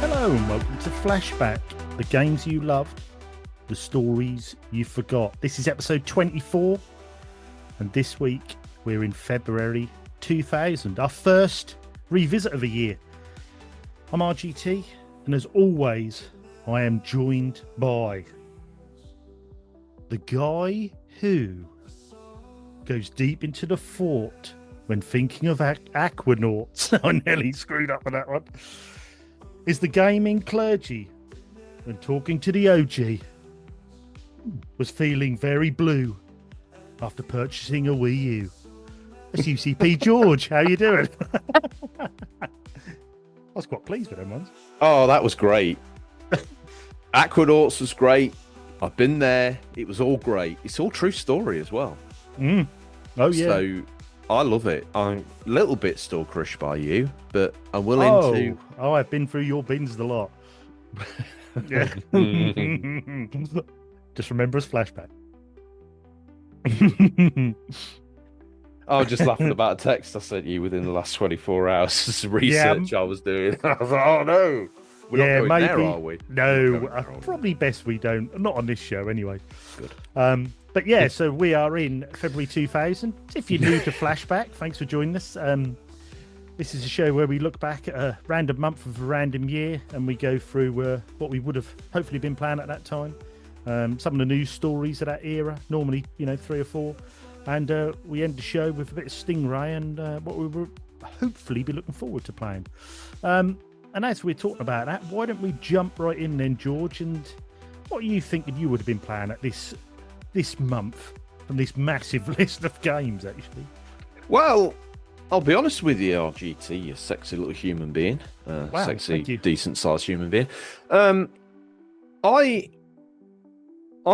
Hello and welcome to Flashback, the games you loved, the stories you forgot. This is episode 24, and this week we're in February 2000, our first revisit of the year. I'm RGT, and as always, I am joined by the guy who goes deep into the fort when thinking of aquanauts. I nearly screwed up on that one. Is the gaming clergy when talking to the OG was feeling very blue after purchasing a Wii U. It's UCP George. How you doing? I was quite pleased with them ones. Oh, that was great. Aquanauts was great. I've been there. It was all great. It's all true story as well. Oh, yeah. So I love it. I'm a little bit still crushed by you, but I'm willing to. Oh, I've been through your bins a lot. Yeah. Just remember us flashback. I was just laughing about a text I sent you within the last 24 hours. Some research I was doing. I was like, oh no. We're not going maybe. there, are we? No, probably best we don't. Not on this show, anyway. Good. But yeah, so we are in February 2000. If you're new to Flashback, thanks for joining us. This is a show where we look back at a random month of a random year and we go through what we would have hopefully been playing at that time. Some of the news stories of that era, normally, 3 or 4. And we end the show with a bit of Stingray and what we will hopefully be looking forward to playing. And as we're talking about that, why don't we jump right in then, George? And what are you thinking you would have been playing at this month from this massive list of games, actually? Well, I'll be honest with you, RGT, you sexy little human being. Wow, sexy, decent-sized human being. I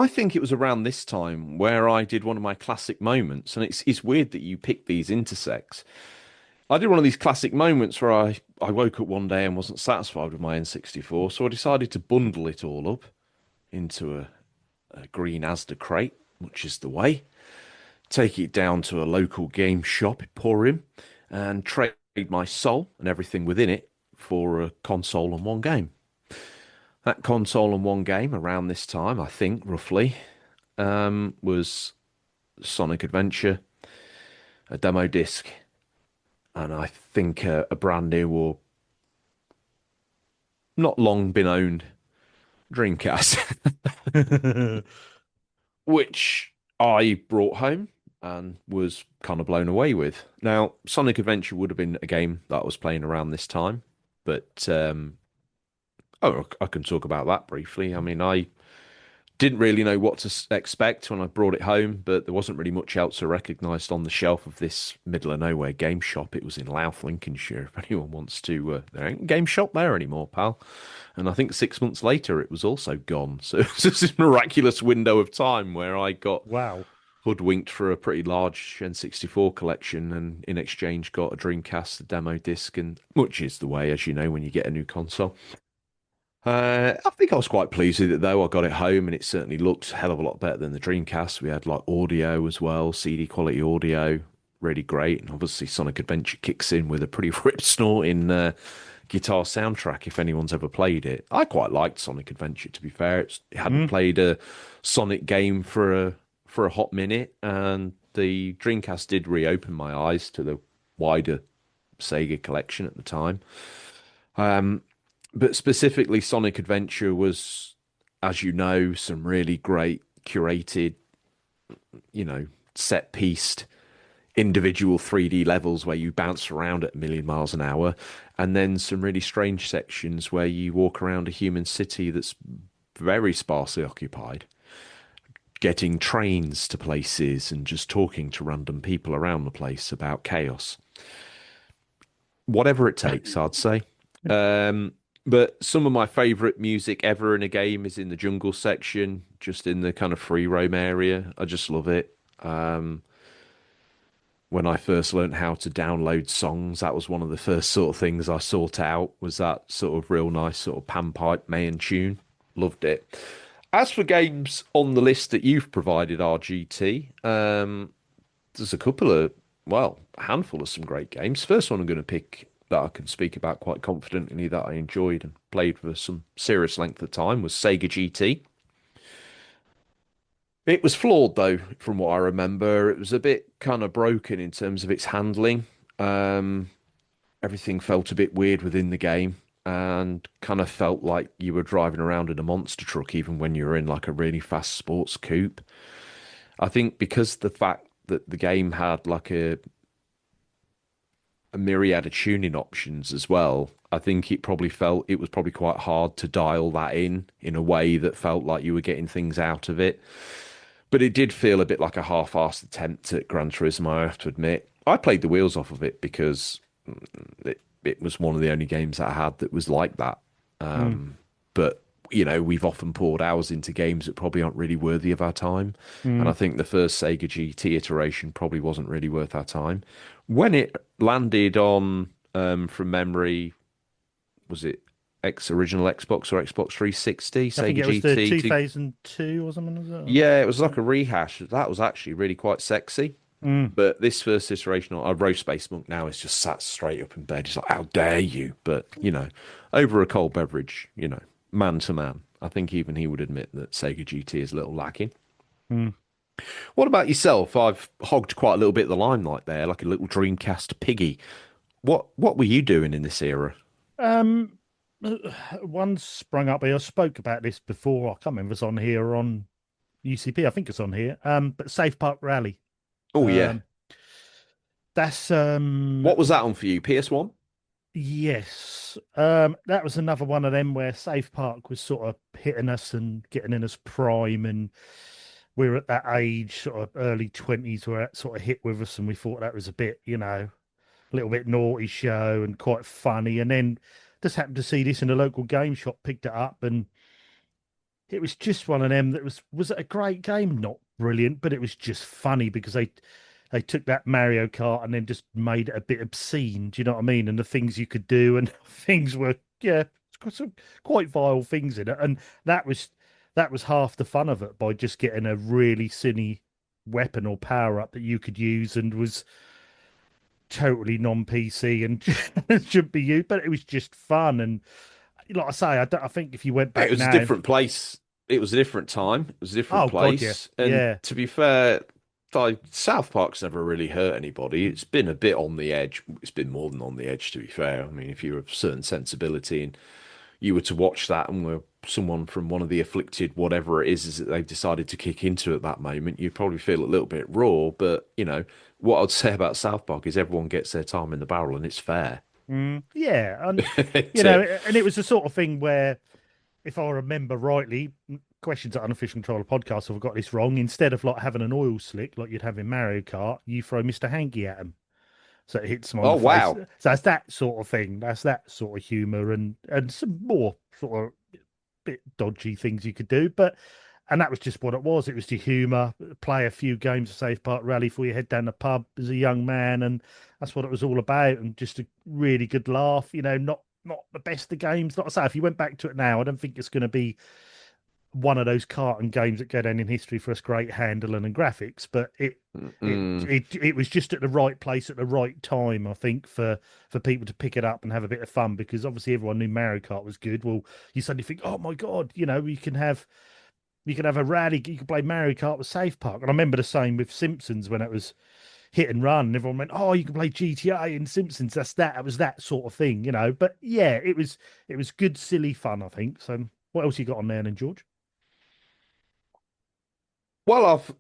think it was around this time where I did one of my classic moments, and it's weird that you pick these intersects. I did one of these classic moments where I woke up one day and wasn't satisfied with my N64, so I decided to bundle it all up into a green Asda crate, which is the way. Take it down to a local game shop, Emporium, and trade my soul and everything within it for a console and one game. That console and one game around this time, I think, roughly, was Sonic Adventure, a demo disc, and I think a brand new or not long been owned Dreamcast, which I brought home and was kind of blown away with. Now, Sonic Adventure would have been a game that I was playing around this time, but I can talk about that briefly. I mean, I didn't really know what to expect when I brought it home, but there wasn't really much else I recognised on the shelf of this middle of nowhere game shop. It was in Louth, Lincolnshire. If anyone wants to, there ain't a game shop there anymore, pal. And I think 6 months later, it was also gone. So it was this miraculous window of time where I got hoodwinked for a pretty large N64 collection, and in exchange got a Dreamcast, a demo disc, and much is the way, as you know, when you get a new console. I think I was quite pleased with it though. I got it home and it certainly looked a hell of a lot better than the Dreamcast. We had like audio as well, CD quality audio, really great. And obviously Sonic Adventure kicks in with a pretty rip snorting guitar soundtrack if anyone's ever played it. I quite liked Sonic Adventure, to be fair. It hadn't played a Sonic game for a hot minute, and the Dreamcast did reopen my eyes to the wider Sega collection at the time. But specifically, Sonic Adventure was, as you know, some really great curated, set-pieced individual 3D levels where you bounce around at a million miles an hour, and then some really strange sections where you walk around a human city that's very sparsely occupied, getting trains to places and just talking to random people around the place about chaos. Whatever it takes, I'd say. But some of my favourite music ever in a game is in the jungle section, just in the kind of free roam area. I just love it. When I first learned how to download songs, that was one of the first sort of things I sought out, was that sort of real nice sort of panpipe Mayan tune. Loved it. As for games on the list that you've provided, RGT, there's a handful of some great games. First one I'm going to pick that I can speak about quite confidently that I enjoyed and played for some serious length of time was Sega GT. It was flawed though, from what I remember. It was a bit kind of broken in terms of its handling. Um, Everything felt a bit weird within the game and kind of felt like you were driving around in a monster truck, even when you were in like a really fast sports coupe. I think because the fact that the game had like a myriad of tuning options as well, I think it was probably quite hard to dial that in a way that felt like you were getting things out of it. But it did feel a bit like a half-assed attempt at Gran Turismo, I have to admit. I played the wheels off of it because it was one of the only games that I had that was like that. Mm, But, we've often poured hours into games that probably aren't really worthy of our time. And I mm. think the first Sega GT iteration probably wasn't really worth our time. When it landed on, from memory, was it original Xbox or Xbox 360, I think Sega it was the GT? 2002 or something, was it? Yeah, it was like a rehash. That was actually really quite sexy. Mm, But this first iteration, I Roast Space Monk now is just sat straight up in bed. He's like, how dare you? But, over a cold beverage, man to man, I think even he would admit that Sega GT is a little lacking. mm. What about yourself? I've hogged quite a little bit of the limelight there, like a little Dreamcast piggy. What were you doing in this era? Um, one sprung up here. I spoke about this before. I can't remember if it's on here or on UCP. I think it's on here. But Safe Park Rally. Oh, yeah. Um, that's What was that on for you? PS1? yes. That was another one of them where Safe Park was sort of hitting us and getting in us prime, and we were at that age, sort of early 20s, where it sort of hit with us, and we thought that was a bit, a little bit naughty show and quite funny. And then just happened to see this in a local game shop, picked it up, and it was just one of them that was it a great game? Not brilliant, but it was just funny because they took that Mario Kart and then just made it a bit obscene. Do you know what I mean? And the things you could do and things were, yeah, it's got some quite vile things in it. And that was that was half the fun of it, by just getting a really silly weapon or power up that you could use and was totally non-PC and should be used, but it was just fun. And like I say, I think if you went It back was a now, different place. It was a different time. It was a different oh God, yeah, place. And yeah. to be fair, like South Park's never really hurt anybody. It's been a bit on the edge. It's been more than on the edge, to be fair. I mean, if you're of a certain sensibility and you were to watch that and were someone from one of the afflicted, whatever it is that they've decided to kick into at that moment, you'd probably feel a little bit raw. But, what I'd say about South Park is everyone gets their time in the barrel and it's fair. Yeah, and To, and it was the sort of thing where, if I remember rightly, questions at Unofficial Controller podcast, if I got this wrong, instead of like having an oil slick like you'd have in Mario Kart, you throw Mr. Hanky at him, so it hits him on oh, the face. wow. So that's that sort of thing. That's that sort of humor, and some more sort of bit dodgy things you could do, but. And that was just what it was. It was the humour. Play a few games of Safe Park Rally before you head down the pub as a young man, and that's what it was all about. And just a really good laugh. Not the best of games. Like I say, if you went back to it now, I don't think it's going to be one of those carton games that go down in history for its great handling and graphics. But Mm. it was just at the right place at the right time, I think, for people to pick it up and have a bit of fun. Because obviously everyone knew Mario Kart was good. Well, you suddenly think, oh my god, you can have a rally. You can play Mario Kart with Safe Park. And I remember the same with Simpsons when it was hit and run. And everyone went, "Oh, you can play GTA in Simpsons." That's that. It was that sort of thing. But yeah, it was good, silly fun, I think. So, what else you got on there, then, George? Well, I've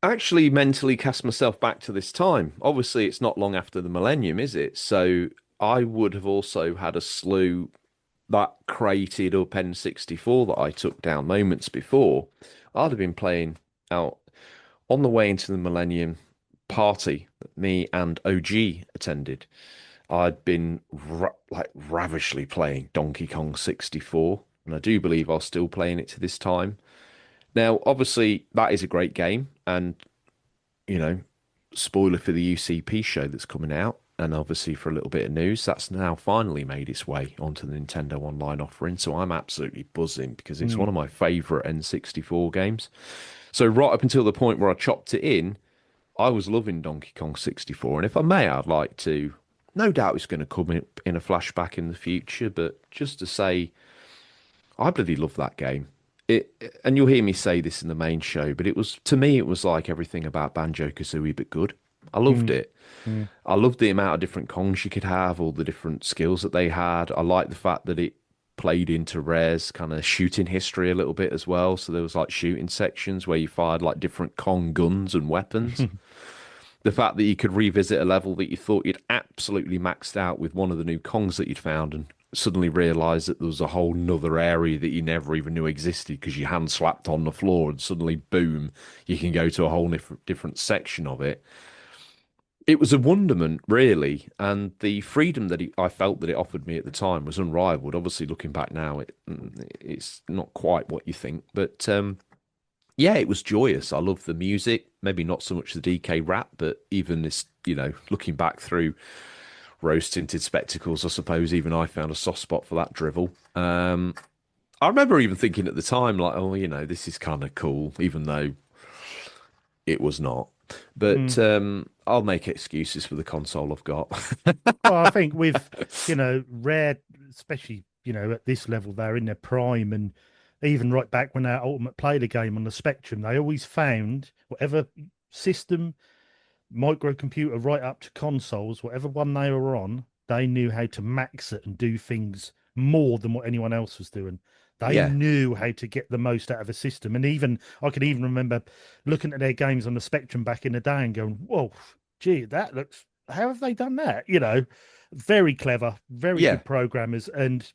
actually mentally cast myself back to this time. Obviously, it's not long after the millennium, is it? So I would have also had a slew that crated up N64 that I took down moments before. I'd have been playing out on the way into the millennium party that me and OG attended. I'd been like ravishly playing Donkey Kong 64, and I do believe I was still playing it to this time. Now, obviously, that is a great game, and you know, spoiler for the UCP show that's coming out, and obviously for a little bit of news, that's now finally made its way onto the Nintendo Online offering. So I'm absolutely buzzing because it's one Mm, of my favorite N64 games. So right up until the point where I chopped it in, I was loving Donkey Kong 64, and if I may, I'd like to, no doubt it's going to come in a flashback in the future, but just to say, I bloody love that game. And you'll hear me say this in the main show, but it was to me, it was like everything about Banjo-Kazooie, but good. I loved Mm, it. mm, I loved the amount of different Kongs you could have, all the different skills that they had. I liked the fact that it played into Rare's kind of shooting history a little bit as well. So there was like shooting sections where you fired like different Kong guns and weapons. The fact that you could revisit a level that you thought you'd absolutely maxed out with one of the new Kongs that you'd found and suddenly realize that there was a whole nother area that you never even knew existed because your hand slapped on the floor and suddenly boom, you can go to a whole different section of it. It was a wonderment, really, and the freedom that I felt that it offered me at the time was unrivaled. Obviously, looking back now, it's not quite what you think, but yeah, it was joyous. I loved the music, maybe not so much the DK rap, but even this, looking back through rose-tinted spectacles, I suppose even I found a soft spot for that drivel. I remember even thinking at the time, like, oh, this is kind of cool, even though it was not. But mm. I'll make excuses for the console I've got. Well, I think with, Rare, especially, at this level, they're in their prime. And even right back when they Ultimate played a game on the Spectrum, they always found whatever system, microcomputer, right up to consoles, whatever one they were on, they knew how to max it and do things more than what anyone else was doing. They Yeah, knew how to get the most out of a system. And even I can even remember looking at their games on the Spectrum back in the day and going, whoa, gee, that looks, how have they done that? Very clever, very yeah. good programmers. And,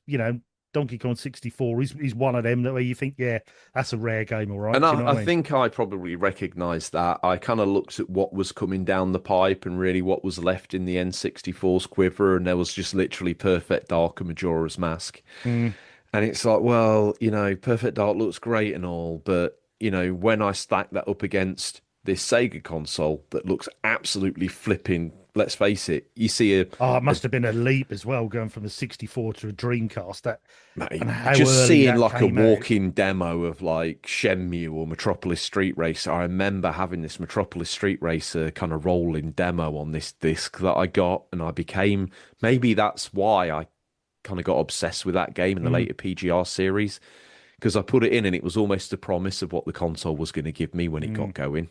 Donkey Kong 64 is one of them that where you think, yeah, that's a Rare game, all right. And Do you I, know I what I mean? think I probably recognised that. I kind of looked at what was coming down the pipe and really what was left in the N64's quiver, and there was just literally Perfect Dark and Majora's Mask. Mm, And it's like, well, Perfect Dark looks great and all, but, when I stack that up against this Sega console that looks absolutely flipping, let's face it, you see Oh, it a must have been a leap as well, going from a 64 to a Dreamcast. That mate, and how just early seeing that like a came out. walking demo of like Shenmue or Metropolis Street Racer. I remember having this Metropolis Street Racer kind of rolling demo on this disc that I got, and I became maybe that's why I kind of got obsessed with that game in the Mm, later PGR series because I put it in and it was almost a promise of what the console was going to give me when it mm, got going.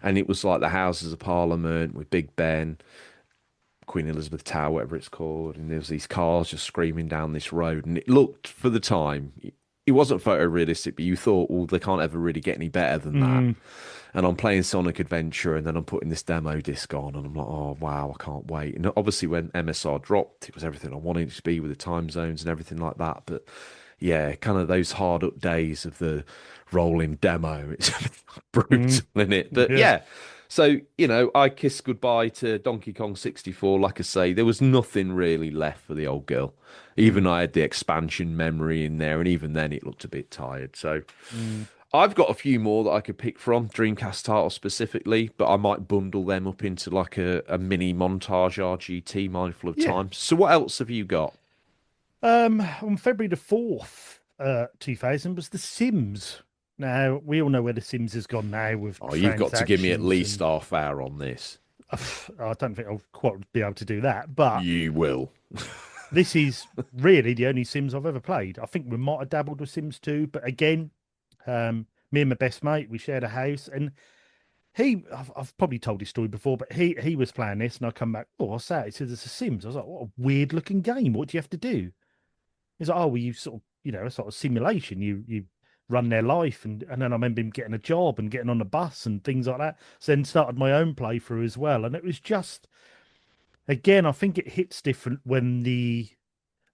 And it was like the Houses of Parliament with Big Ben, Queen Elizabeth Tower, whatever it's called, and there was these cars just screaming down this road, and it looked for the time, it wasn't photorealistic, but you thought, well, they can't ever really get any better than that. mm, And I'm playing Sonic Adventure, and then I'm putting this demo disc on, and I'm like, oh wow, I can't wait. And obviously, when MSR dropped, it was everything I wanted it to be with the time zones and everything like that. But yeah, kind of those hard up days of the rolling demo. It's mm. brutal, isn't it? But Yeah. yeah. So, I kissed goodbye to Donkey Kong 64. Like I say, there was nothing really left for the old girl. Even Mm, I had the expansion memory in there, and even then it looked a bit tired. So mm. I've got a few more that I could pick from, Dreamcast titles specifically, but I might bundle them up into like a mini montage RGT, mindful of Yeah. time. So what else have you got? On February the 4th, 2000 was The Sims. Now, we all know where The Sims has gone now with Oh, you've got to give me at transactions, least and half hour on this. I don't think I'll quite be able to do that. But You will. this is really the only Sims I've ever played. I think we might have dabbled with Sims 2, but again, me and my best mate, we shared a house, and I've probably told this story before, but he was playing this, and I come back, oh, what's that? He says it's a Sims. I was like, what a weird looking game. What do you have to do? He's like, oh, well, you sort of, a sort of simulation. You run their life, and then I remember him getting a job and getting on a bus and things like that. So then started my own playthrough as well, and it was just again, I think it hits different when the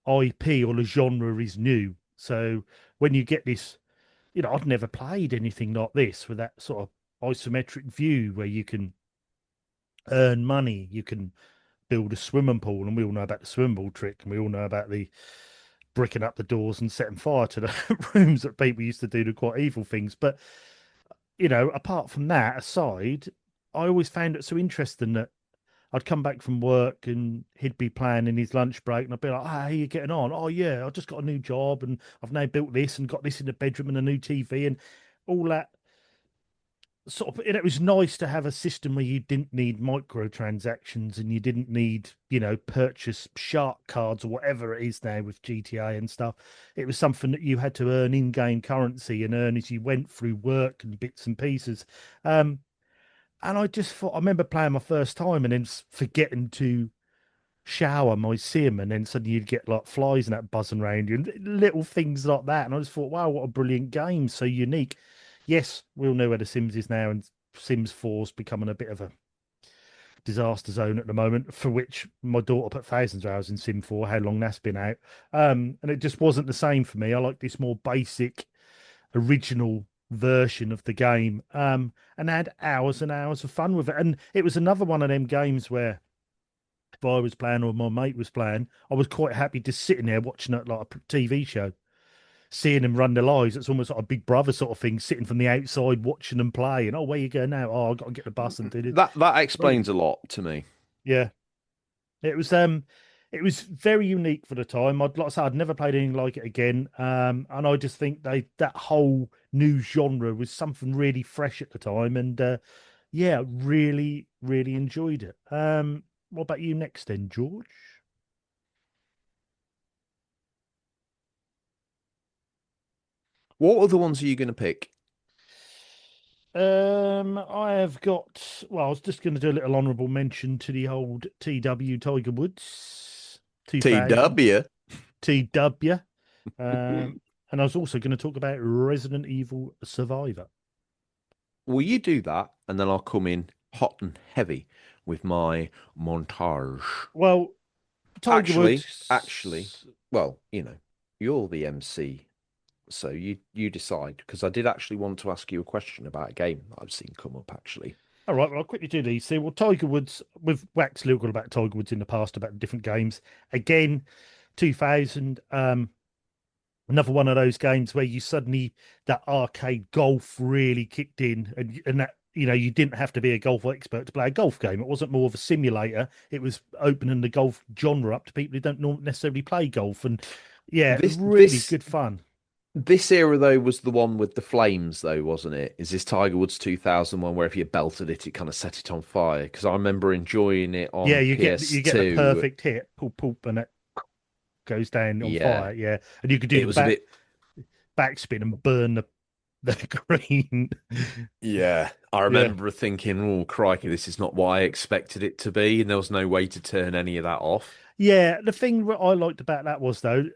IP or the genre is new. So when you get this, I've never played anything like this with that sort of isometric view where you can earn money, you can build a swimming pool, and we all know about the swimming pool trick, and we all know about the bricking up the doors and setting fire to the rooms that people used to do the quite evil things. But apart from that, aside, I always found it so interesting that I'd come back from work and he'd be playing in his lunch break, and I'd be like, "Ah, how are you getting on? Oh yeah, I just got a new job and I've now built this and got this in the bedroom and a new TV and all that sort of, and it was nice to have a system where you didn't need microtransactions and you didn't need, purchase shark cards or whatever it is now with GTA and stuff. It was something that you had to earn in-game currency and earn as you went through work and bits and pieces. Um, and I just thought, I remember playing my first time and then forgetting to shower my sim, and then suddenly you'd get like flies and that buzzing around you and little things like that. And I just thought, wow, what a brilliant game, so unique. Yes, we all know where the Sims is now, and Sims 4's becoming a bit of a disaster zone at the moment, for which my daughter put thousands of hours in Sim 4, how long that's been out. And it just wasn't the same for me. I like this more basic, original version of the game. And I had hours and hours of fun with it. And it was another one of them games where if I was playing or my mate was playing, I was quite happy just sitting there watching it like a TV show, seeing them run their lives. It's almost like a Big Brother sort of thing, sitting from the outside watching them play. And oh, where you go now? Oh, I've got to get the bus and do this. That Brilliant. explains a lot to me. Yeah, it was very unique for the time. Like I said, I'd never played anything like it again. And I just think that whole new genre was something really fresh at the time, and yeah, really, really enjoyed it. What about you next then, George? What other ones are you going to pick? I have got, well, I was just going to do a little honourable mention to the old TW Tiger Woods 2000 TW. TW. And I was also going to talk about Resident Evil Survivor. Will you do that? And then I'll come in hot and heavy with my montage. Well, Tiger Actually, actually, Woods. well, you're the MC, so you decide. Because I did actually want to ask you a question about a game that I've seen come up, actually. All right, well, I'll quickly do these. So, well, Tiger Woods, we've waxed lyrical about Tiger Woods in the past about different games. Again, 2000. Another one of those games where you suddenly that arcade golf really kicked in, and that you didn't have to be a golf expert to play a golf game. It wasn't more of a simulator. It was opening the golf genre up to people who don't necessarily play golf, and yeah, This really this good fun. this era though was the one with the flames though, wasn't it? Is this Tiger Woods 2001 where if you belted it, it kind of set it on fire? Because I remember enjoying it Yeah, on you get the PS2. perfect hit, poop poop, and it goes down on Yeah, fire. Yeah, and you could do it the was a bit. backspin and burn the green. Yeah, I Yeah. remember thinking, "Oh, crikey, this is not what I expected it to be," and there was no way to turn any of that off. Yeah, the thing that I liked about that was though,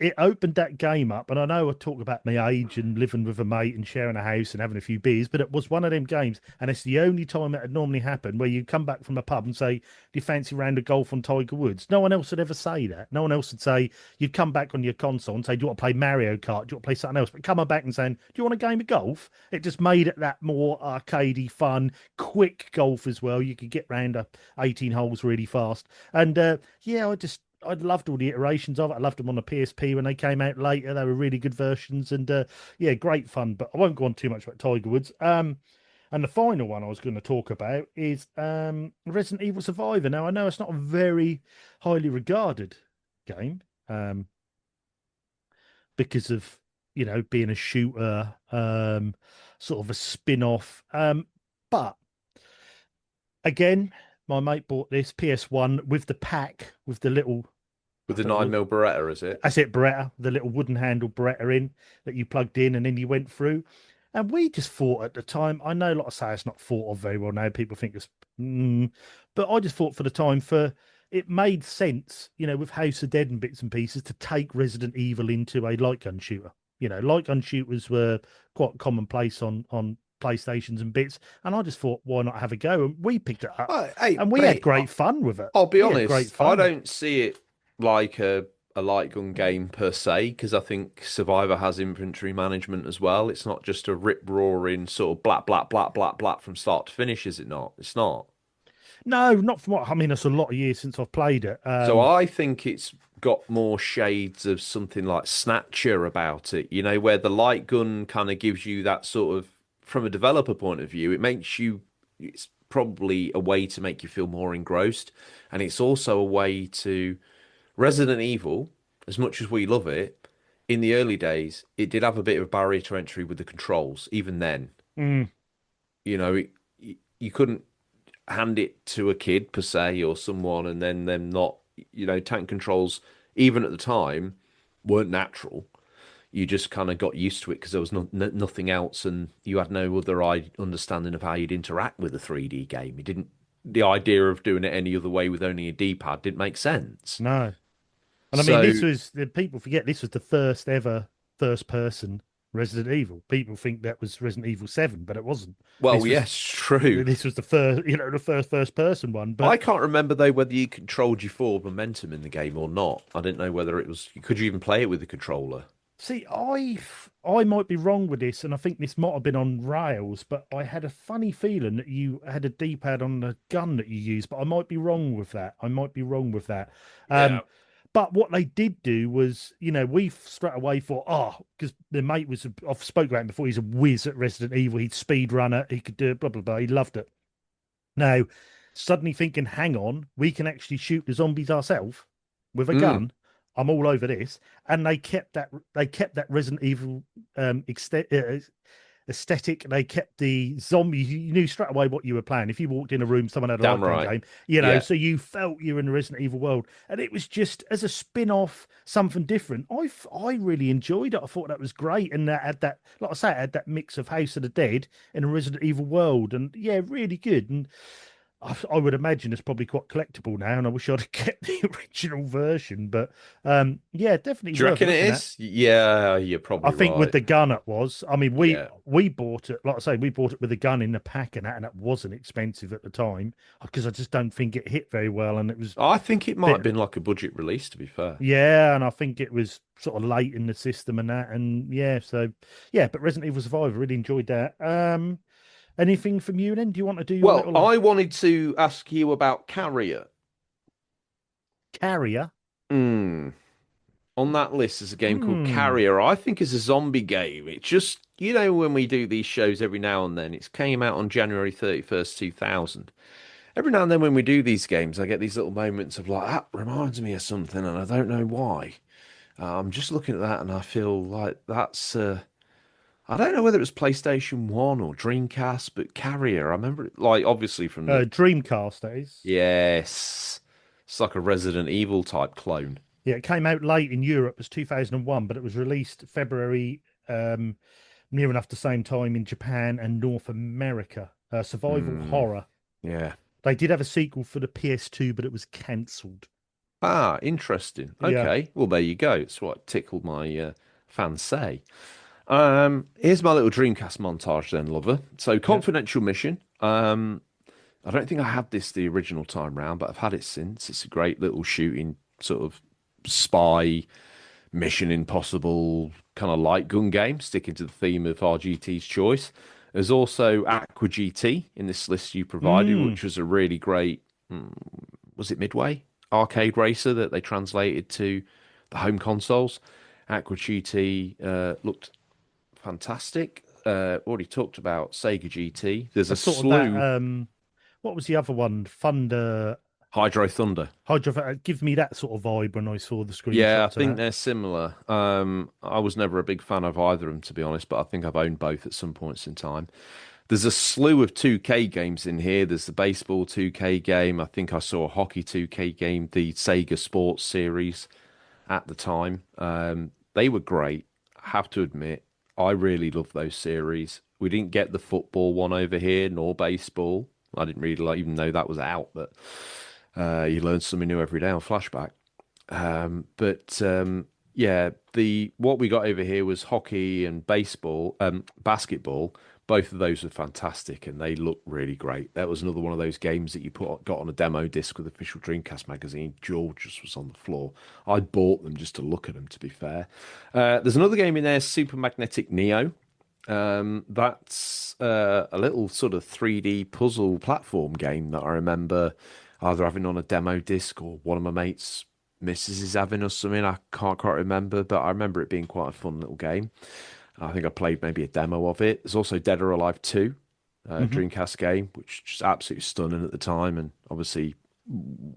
it opened that game up. And I know I talk about my age and living with a mate and sharing a house and having a few beers, but it was one of them games, and it's the only time it had normally happened where you come back from a pub and say, "Do you fancy a round of golf on Tiger Woods?" No one else would ever say that. No one else would say you'd come back on your console and say, "Do you want to play Mario Kart? Do you want to play something else?" But coming back and saying, "Do you want a game of golf?" It just made it that more arcadey, fun, quick golf as well. You could get round 18 holes really fast. And yeah, I loved all the iterations of it. I loved them on the PSP when they came out later. They were really good versions, and yeah, great fun. But I won't go on too much about Tiger Woods. And the final one I was going to talk about is Resident Evil Survivor. Now I know it's not a very highly regarded game, because of being a shooter, sort of a spin-off. But again, my mate bought this PS1 with the pack with the little, I With the don't know, 9mm Beretta, is it? I said Beretta, the little wooden handle Beretta in that you plugged in and then you went through. And we just thought at the time, I know, like I say, it's not thought of very well now. People think it's, but I just thought for the time, for it made sense, with House of Dead and bits and pieces, to take Resident Evil into a light gun shooter. Light gun shooters were quite commonplace on PlayStations and bits, and I just thought, why not have a go? And we picked it up, Hey, and we had mate, great fun with it. I'll be We had great honest, I fun. don't see it like a light gun game per se, because I think Survivor has inventory management as well. It's not just a rip roaring sort of blat blat blat blat blat from start to finish, is it not? It's not. No, not from what I mean. It's a lot of years since I've played it. So I think it's got more shades of something like Snatcher about it, where the light gun kind of gives you that sort of, from a developer point of view, it's probably a way to make you feel more engrossed. And it's also a way to, Resident Evil, as much as we love it, in the early days, it did have a bit of a barrier to entry with the controls, even then. Mm, You know, you couldn't hand it to a kid per se or someone and then them not, tank controls, even at the time, weren't natural. You just kind of got used to it because there was nothing else, and you had no other understanding of how you'd interact with a 3D game. You didn't. The idea of doing it any other way with only a D-pad didn't make sense. No. And I mean, So, this was the people forget this was the first ever first person Resident Evil. People think that was Resident Evil 7, but it wasn't. well, This was yes, true. this was the first, the first person one. I But can't remember though whether you controlled your forward momentum in the game or not. I didn't know whether it was. Could you even play it with the controller? see, I might be wrong with this, and I think this might have been on rails, but I had a funny feeling that you had a D-pad on the gun that you used, but I might be wrong with that. I might be wrong with that. Yeah. But what they did do was, we straight away thought, because the mate was, I've spoken about him before, he's a whiz at Resident Evil. He'd speed runner, he could do it, blah, blah, blah. He loved it. Now, suddenly thinking, hang on, we can actually shoot the zombies ourselves with a Mm, gun. I'm all over this. And they kept that Resident Evil aesthetic. They kept the zombie. You knew straight away what you were playing. If you walked in a room, someone had a damn light gun right. game, Yeah. so you felt you were in the Resident Evil world. And it was just as a spin-off, something different. I really enjoyed it. I thought that was great. And that had that, like I say, it had that mix of House of the Dead in a Resident Evil world. And yeah, really good. And I would imagine it's probably quite collectible now, and I wish I'd have kept the original version. But yeah, definitely Do you worth reckon it looking at. is? Yeah, you're I probably think with right. the gun it was. I mean, we Yeah. we bought it, like I say, we bought it with a gun in the pack and that wasn't expensive at the time because I just don't think it hit very well, and it was I think it might bit have been like a budget release, to be fair. yeah, and I think it was sort of late in the system and that, and yeah, so yeah, but Resident Evil Survivor really enjoyed that. Anything from you then? Do you want to do your Well, little I wanted to ask you about Carrier. carrier? Mm. On that list is a game called Hmm. Carrier. I think it's a zombie game. It just, when we do these shows every now and then, it came out on January 31st, 2000. Every now and then when we do these games, I get these little moments of like, that reminds me of something, and I don't know why. I'm just looking at that and I feel like I don't know whether it was PlayStation 1 or Dreamcast, but Carrier, I remember it, like, obviously from the, Dreamcast, that is. yes, it's like a Resident Evil type clone. Yeah, it came out late in Europe as 2001, but it was released February, near enough the same time in Japan and North America. Survival Hmm, horror. yeah. They did have a sequel for the PS2, but it was cancelled. Ah, interesting. Yeah, Okay, well there you go. It's what tickled my fancy. Here's my little Dreamcast montage then, lover. So, yeah. confidential mission. I don't think I had this the original time round, but I've had it since. It's a great little shooting sort of spy Mission Impossible kind of light gun game, sticking to the theme of RGT's choice. There's also Aqua GT in this list you provided, Mm, which was a really great, was it Midway arcade racer that they translated to the home consoles. Aqua GT looked fantastic. Already talked about Sega GT. There's a a sort of that. slew. What was the other one? Thunder Hydro Thunder. Hydro. Give me that sort of vibe when I saw the Yeah, I screenshots of think that. they're similar. I was never a big fan of either of them, to be honest, but I think I've owned both at some points in time. There's a slew of 2K games in here. There's the baseball 2K game. I think I saw a hockey 2K game, the Sega Sports series at the time. They were great. I have to admit, I really love those series. We didn't get the football one over here, nor baseball. I didn't really like, even though that was out, but you learn something new every day on Flashback. But yeah, the what we got over here was hockey and baseball, basketball. Both of those were fantastic and they look really great. That was another one of those games that you got on a demo disc with official Dreamcast magazine. George just was on the floor. I bought them just to look at them, to be fair. There's another game in there, Super Magnetic Neo. That's a little sort of 3D puzzle platform game that I remember either having on a demo disc or one of my mates' missus is having or something. I can't quite remember, but I remember it being quite a fun little game. I think I played maybe a demo of it. There's also Dead or Alive 2, Hmm. Dreamcast game, which was just absolutely stunning at the time and obviously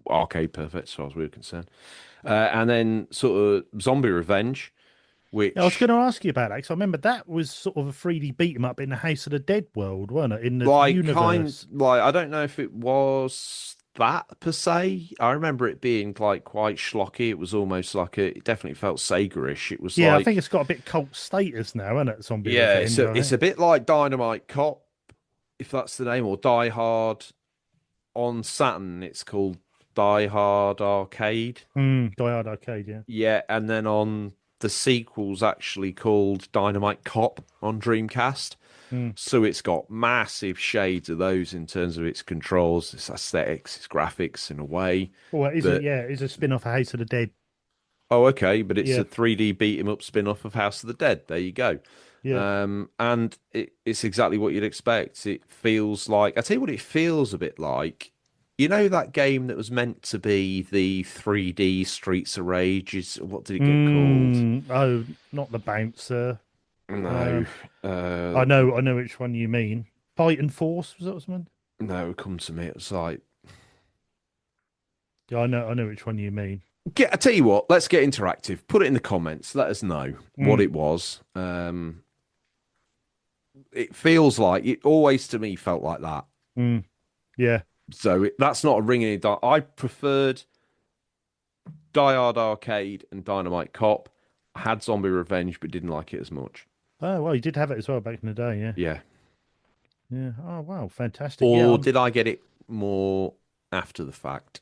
arcade perfect as far as we were concerned. And then sort of Zombie Revenge. Yeah, I was going which to ask you about that because I remember that was sort of a 3D beat 'em up in the House of the Dead world, wasn't it? In the universe. I don't know if it was that per se. I remember it being like quite schlocky. It was almost like it definitely felt Sega-ish. It was Yeah, I think like, it's got a bit cult status now, isn't it? Zombie yeah, Revenge, I it's a think. bit like Dynamite Cop, if that's the name, or Die Hard on Saturn. It's called Die Hard Arcade. Die Hard Arcade, yeah. Yeah, and then on the sequel's actually called Dynamite Cop on Dreamcast. Mm. So it's got massive shades of those in terms of its controls, its aesthetics, its graphics in a way. Well, it is a But yeah, it's a spin-off of House of the Dead. oh, okay, but it's Yeah, a 3D beat 'em up spin-off of House of the Dead. There you go. yeah. And it's exactly what you'd expect. It feels like, I tell you what, it feels a bit like. You know that game that was meant to be the 3D Streets of Rage? Is what did it get called? Oh, not the bouncer. No, Um, uh, I know which one you mean. Fight and Force was that something? no, come to me. It's like, Yeah, I know which one you mean. I tell you what, let's get interactive. Put it in the comments. Let us know what Mm, it was. It feels like it always to me felt like that. mm, yeah. So that's not a ring in the dark. I preferred Die Hard Arcade and Dynamite Cop. I had Zombie Revenge, but didn't like it as much. Oh well, you did have it as well back in the day, yeah. Yeah. Yeah. Oh wow, fantastic. Yeah, Or did I get it more after the fact?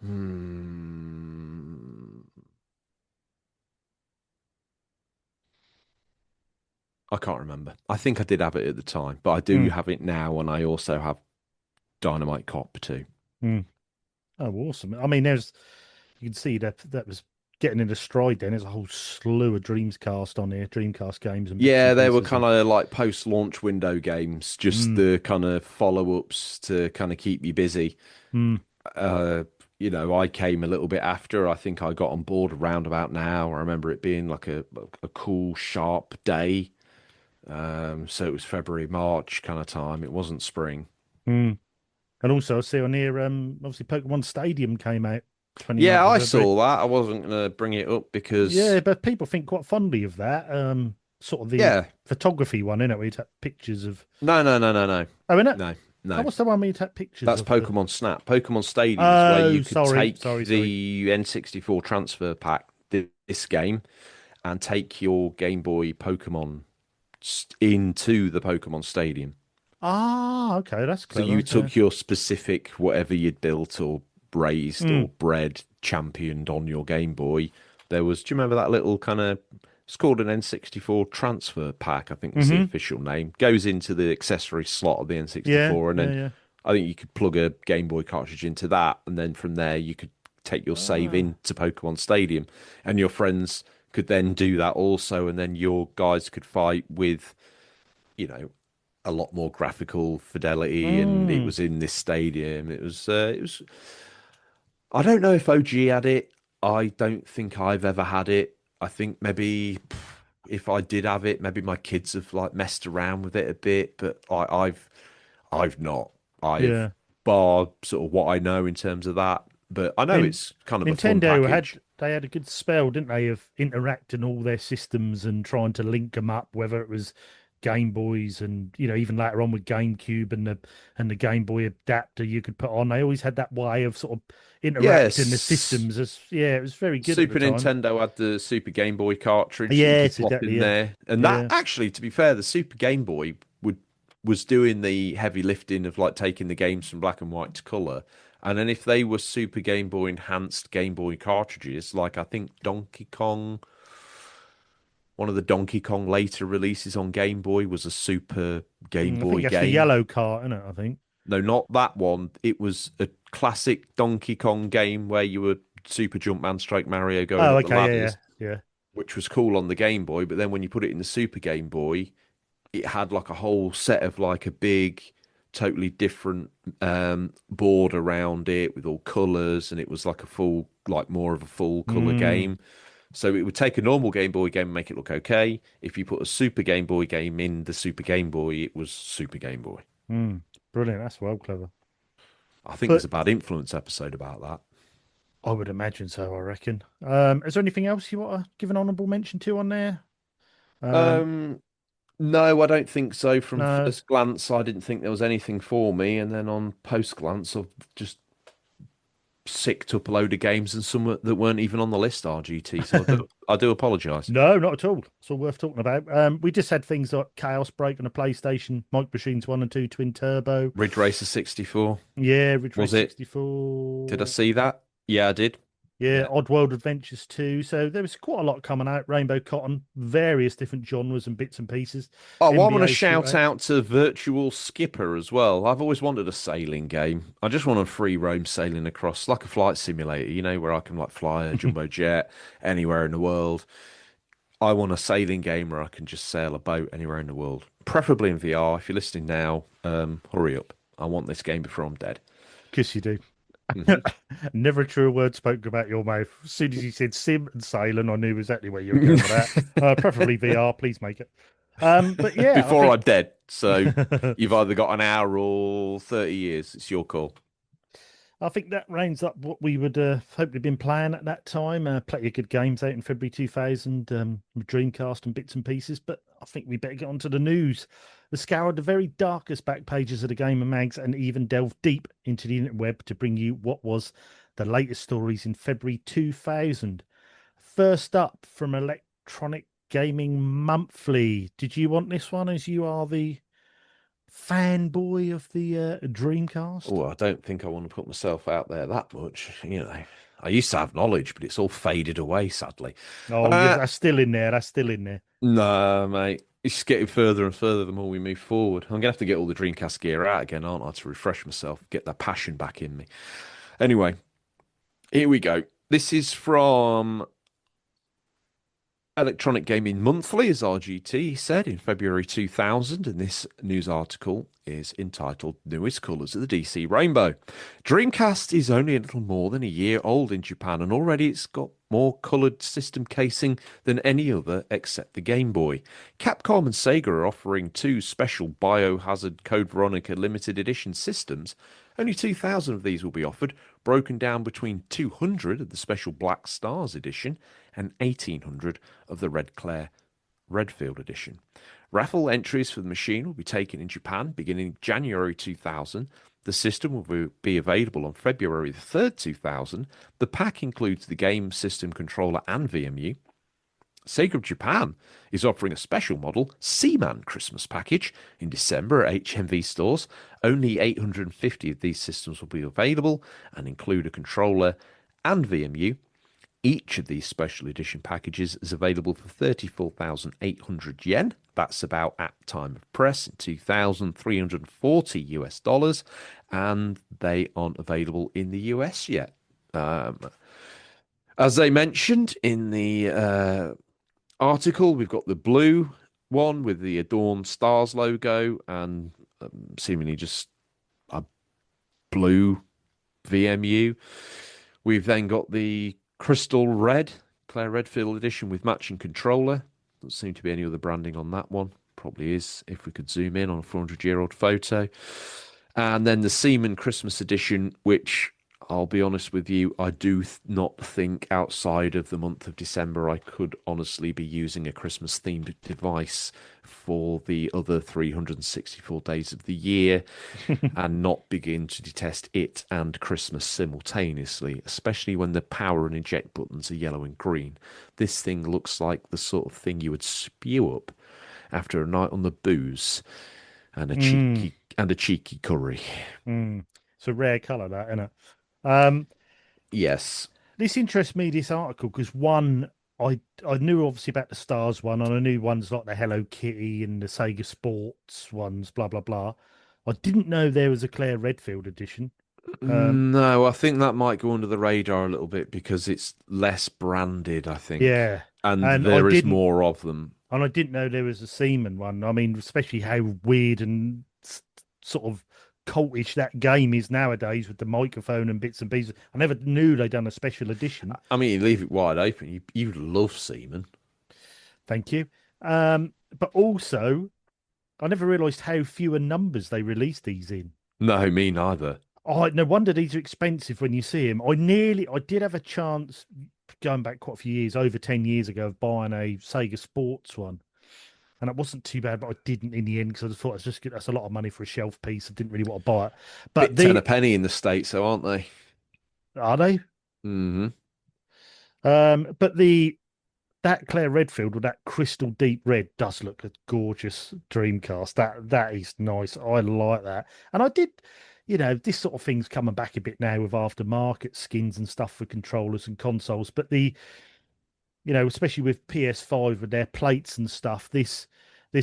Hmm. I can't remember. I think I did have it at the time, but I do mm, have it now, and I also have Dynamite Cop too. mm. Oh, awesome. I mean, there's you can see that was getting into stride then. There's a whole slew of Dreamcast on here, Dreamcast games and bits Yeah, and they were pieces. kind of like post-launch window games, just Mm, the kind of follow-ups to kind of keep you busy. mm. Uh, I came a little bit after. I think I got on board around about now. I remember it being like a cool, sharp day. So it was February, March kind of time. It wasn't spring. Mm. And also, I see on here, obviously Pokemon Stadium came out Yeah, 29th of I February. saw that. I wasn't gonna bring it up Yeah, because but people think quite fondly of that. Sort of the yeah, photography one, innit? Where you take pictures of. No, Oh, innit? no, Oh, no. what's the one where you take pictures That's of the. Pokemon Snap. Pokemon Stadium is where you Oh, could sorry, take sorry, sorry. the N64 transfer pack, this game, and take your Game Boy Pokemon into the Pokemon Stadium. Ah, okay, that's So you clever. Yeah. took your specific whatever you'd built or raised or Mm, bred, championed on your Game Boy. There was, do you remember that little kind of, it's called an N64 transfer pack, I think was the mm-hmm. official name. Goes into the accessory slot of the Yeah, N64, and yeah, then yeah. I think you could plug a Game Boy cartridge into that, and then from there you could take your save Ah. into Pokemon Stadium, and your friends could then do that also, and then your guys could fight with, you know, a lot more graphical fidelity, and it Mm, was in this stadium. It was. I don't know if OG had it. I don't think I've ever had it. I think maybe if I did have it, maybe my kids have like messed around with it a bit, but I've not. I've yeah. bar sort of what I know in terms of that, but I know Nin it's kind of a fun Nintendo had package. they had a good spell, didn't they, of interacting all their systems and trying to link them up, whether it was Game Boys and even later on with GameCube and the Game Boy adapter you could put on. They always had that way of sort of interacting the Yes, systems. As yeah, it was very good at the Super time. Nintendo had the Super Game Boy cartridge that you could Yes, pop exactly. in Yeah, there, and that yeah. actually, to be fair, the Super Game Boy was doing the heavy lifting of like taking the games from black and white to color. And then if they were Super Game Boy enhanced Game Boy cartridges, like I think Donkey Kong, one of the Donkey Kong later releases on Game Boy was a Super Game I think Boy that's the game. yellow cart, isn't it? I think. No, not that one. It was a classic Donkey Kong game where you were Super Jumpman stroke Mario going Oh, up the okay. Yeah, ladders, yeah, yeah. which was cool on the Game Boy. But then when you put it in the Super Game Boy, it had like a whole set of like a big, totally different board around it with all colors, and it was like a full, like more of a full color Mm, game. So it would take a normal Game Boy game and make it look okay. If you put a Super Game Boy game in the Super Game Boy, it was Super Game Boy. mm. Brilliant. That's well clever. I think there's But a bad influence episode about that. I would imagine so, I reckon. Is there anything else you want to give an honourable mention to on there? Um, Um, no, I don't think so. From no. first glance, I didn't think there was anything for me, and then on post glance, I've just sicked up a load of games and some that weren't even on the list, RGT. So I do apologise. No, not at all. It's all worth talking about. We just had things like Chaos Break on a PlayStation, Micro Machines 1 and 2 Twin Turbo. Ridge Racer 64, Yeah, Ridge was Race it? Did I 64. see that? Yeah, I did. Yeah, Yeah. Oddworld Adventures 2. So there was quite a lot coming out. Rainbow Cotton, various different genres and bits and pieces. Oh, I want to NBA Street shout 8. out to Virtual Skipper as well. I've always wanted a sailing game. I just want a free roam sailing across, like a flight simulator, where I can like fly a jumbo jet anywhere in the world. I want a sailing game where I can just sail a boat anywhere in the world, preferably in VR. If you're listening now, hurry up. I want this game before I'm dead. Kiss you do. Hmm. Never a true word spoken about your mouth. As soon as you said sim and sailing, I knew exactly where you were going with that. Preferably VR, please make it. But yeah, I Before think I'm dead. So you've either got an hour or 30 years. It's your call. I think that rounds up what we would hopefully been playing at that time. Plenty of good games out in February 2000, with Dreamcast and bits and pieces. But I think we better get on to the news. We scoured the very darkest back pages of the Gamer Mags and even delved deep into the internet web to bring you what was the latest stories in February 2000. First up from Electronic Gaming Monthly. Did you want this one as you are the fanboy of the Dreamcast? Oh, I don't think I want to put myself out there that much. I used to have knowledge, but it's all faded away, sadly. Oh, yes, Uh, that's still in there. That's still in there. no, mate. It's getting further and further the more we move forward. I'm gonna have to get all the Dreamcast gear out again, aren't I, to refresh myself, get that passion back in me. Anyway, here we go. This is from Electronic Gaming Monthly, as RGT said in February 2000, and this news article is entitled Newest Colours of the DC Rainbow. Dreamcast is only a little more than a year old in Japan, and already it's got more coloured system casing than any other except the Game Boy. Capcom and Sega are offering two special Biohazard Code Veronica limited edition systems. Only 2,000 of these will be offered, broken down between 200 of the special Black Stars edition and 1,800 of the Red Clare Redfield edition. Raffle entries for the machine will be taken in Japan beginning January 2000. The system will be available on February the 3rd, 2000. The pack includes the game system controller and VMU. Sega of Japan is offering a special model Seaman Christmas package in December at HMV stores. Only 850 of these systems will be available and include a controller and VMU. Each of these special edition packages is available for 34,800 yen. That's about at time of press in 2,340 US dollars, and they aren't available in the US yet. As they mentioned in the article, we've got the blue one with the adorned stars logo and seemingly just a blue VMU. We've then got the crystal red Claire Redfield edition with matching controller. Doesn't seem to be any other branding on that one. Probably is if we could zoom in on a 400-year-old photo. And then the Seaman Christmas edition, which I'll be honest with you, I do not think outside of the month of December I could honestly be using a Christmas themed device for the other 364 days of the year and not begin to detest it and Christmas simultaneously, especially when the power and eject buttons are yellow and green. This thing looks like the sort of thing you would spew up after a night on the booze and a Mm, cheeky curry. mm. It's a rare colour, that, isn't it? Um, Yes. this interests me, this article, because one, I knew obviously about the Stars one, and I knew ones like the Hello Kitty and the Sega Sports ones, blah blah blah. I didn't know there was a Claire Redfield edition. Um, No, I think that might go under the radar a little bit because it's less branded, I think, yeah, and and I there is didn't, more of them. and I didn't know there was a Seaman one. I mean, especially how weird and sort of cultish that game is nowadays with the microphone and bits and pieces. I never knew they'd done a special edition. I mean, you leave it wide open. You love semen. Thank you. But also, I never realised how fewer numbers they released these in. No, me neither. Oh, no wonder these are expensive when you see them. I did have a chance going back quite a few years, over 10 years ago, of buying a Sega Sports one. And it wasn't too bad, but I didn't in the end because I just thought it's just that's a lot of money for a shelf piece. I didn't really want to buy it. But Bit ten a the penny in the States, though, aren't they? are they? Hmm. But that Claire Redfield with that crystal deep red does look a gorgeous Dreamcast. That is nice. I like that. And I did, this sort of thing's coming back a bit now with aftermarket skins and stuff for controllers and consoles. But especially with PS5 and their plates and stuff, this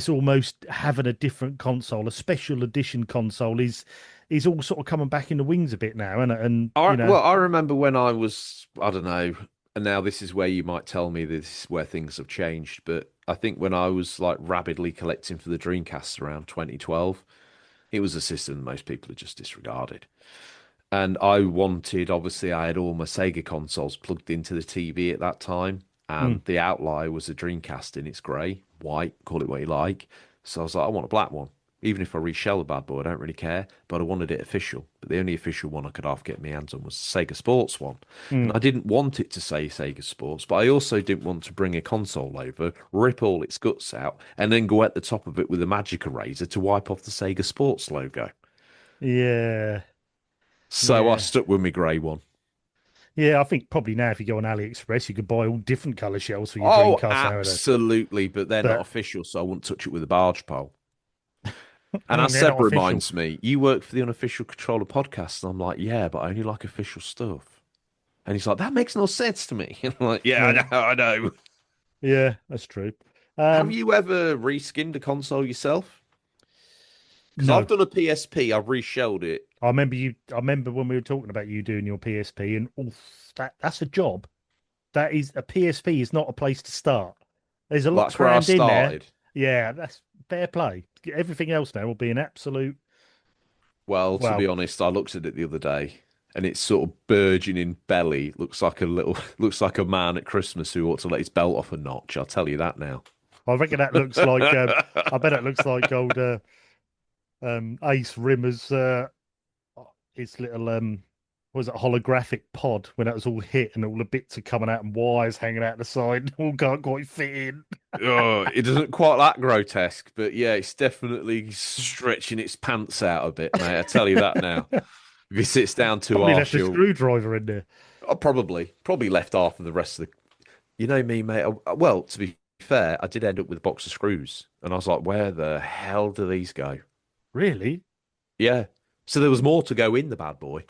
almost having a different console, a special edition console, is all sort of coming back in the wings a bit now, and Well, I remember when I was, I don't know, and now this is where you might tell me this is where things have changed, but I think when I was like rapidly collecting for the Dreamcast around 2012, it was a system that most people had just disregarded. And I wanted, obviously, I had all my Sega consoles plugged into the TV at that time, mm, and the outlier was a Dreamcast in its grey, white, call it what you like. So I was like, I want a black one. Even if I reshell the bad boy, I don't really care. But I wanted it official. But the only official one I could half get my hands on was the Sega Sports one. And mm, I didn't want it to say Sega Sports, but I also didn't want to bring a console over, rip all its guts out, and then go at the top of it with a magic eraser to wipe off the Sega Sports logo. yeah, So I yeah. stuck with my grey one. Yeah, I think probably now if you go on AliExpress, you could buy all different color shells for your Oh, Dreamcast nowadays. absolutely, but they're not But official, so I wouldn't touch it with a barge pole. And as they're not Seb official. reminds me, you work for the Unofficial Controller podcast, and I'm like, yeah, but I only like official stuff. And he's like, that makes no sense to me. And I'm like, yeah, I Yeah, know, I know. yeah, that's true. Have Um, you ever reskinned a console yourself? Because I've no, done a PSP, I've reshelled it. I remember you. I remember when we were talking about you doing your PSP, and oof, that's a job. That is a PSP is not a place to start. There's a Well, lot that's where I crammed in there. started. Yeah, that's fair play. Everything else now will be an absolute. Well, to be Well, honest, I looked at it the other day, and it's sort of burgeoning belly. Looks like a little, looks like a man at Christmas who ought to let his belt off a notch. I'll tell you that now. I reckon that looks like. I bet it looks like old Ace Rimmer's his little what was it, holographic pod when that was all hit and all the bits are coming out and wires hanging out the side, all can't quite fit in. Oh, it doesn't quite that grotesque, but yeah, it's definitely stretching its pants out a bit, mate. I tell you that now. If he sits down too Probably harsh, left a he'll screwdriver in there. probably left half of the rest of the. You know me, mate. Well, to be fair, I did end up with a box of screws, and I was like, where the hell do these go? Really? Yeah. So there was more to go in the bad boy.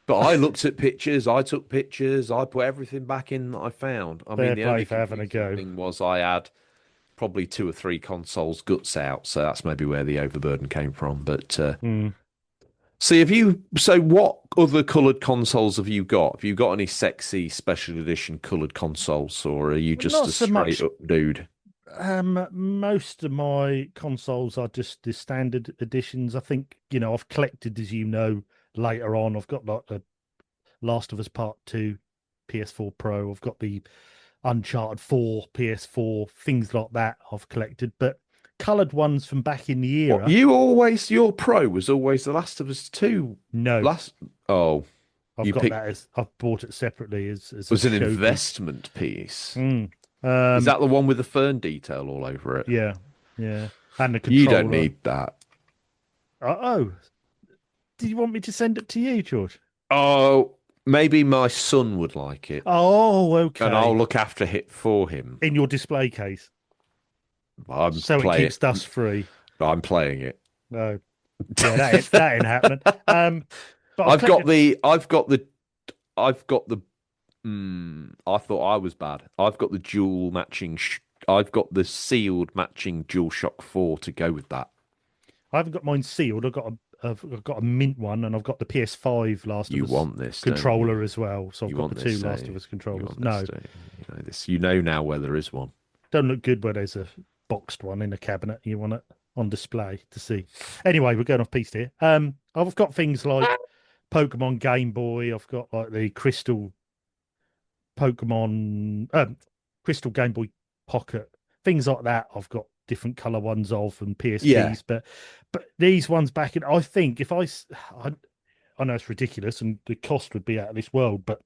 But I looked at pictures, I took pictures, I put everything back in that I found. I mean, Fair the play only for having a confusing go. thing was I had probably two or three consoles guts out, so that's maybe where the overburden came from. But Hmm. see, so what other coloured consoles have you got? Have you got any sexy special edition coloured consoles, or are you just Not a so straight much. up dude? Most of my consoles are just the standard editions. I think, I've collected, as you know, later on. I've got like the Last of Us Part 2 PS4 Pro. I've got the Uncharted 4 PS4, things like that I've collected. But coloured ones from back in the What era, you always your pro was always The Last of Us 2 no. last oh, I've you got picked that as I've bought it separately as a was an showpiece. investment piece. Mm. Is Um, that the one with the fern detail all over it? yeah, yeah. And the You don't controller. need that. Oh, do you want me to send it to you, George? Oh, maybe my son would like it, Oh, and I'll okay. look after it for him. In your display case, I'm so it playing. keeps dust free. I'm playing it. No, yeah, that ain't happening. But I've I've got collected. the. I've got the. I've got the. I thought I was bad. I've got the dual matching. I've got the sealed matching DualShock 4 to go with that. I haven't got mine sealed. I've got a mint one, and I've got the PS5 Last of You Us want this, don't you? controller as well. So I've You got the want this, two don't Last of you? Us You controllers. want this, No, don't you? You know this. You know now where there is one. don't look good where there's a boxed one in a cabinet. You want it on display to see. Anyway, we're going off piece here. I've got things like Pokemon Game Boy. I've got like the Pokemon, Crystal Game Boy Pocket, things like that. I've got different color ones of and Yeah. PSPs, but these ones back in, I think if I know it's ridiculous and the cost would be out of this world, but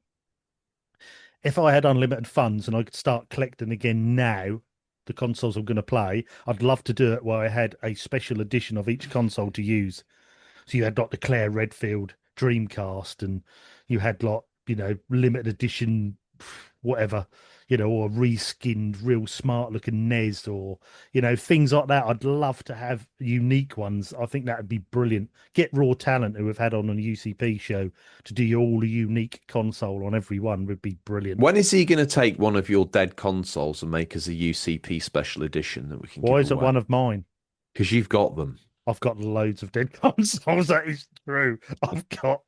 if I had unlimited funds and I could start collecting again now, the consoles I'm going to play, I'd love to do it where I had a special edition of each console to use. So you had like the Claire Redfield Dreamcast, and you had like, limited edition whatever, or reskinned, real smart looking NES, or things like that. I'd love to have unique ones. I think that would be brilliant. Get Raw Talent, who we've had on a UCP show, to do all a unique console on every one would be brilliant. When is he going to take one of your dead consoles and make us a UCP special edition that we can Why give is it away? one of mine? Because you've got them. I've got loads of dead consoles. That is true. I've got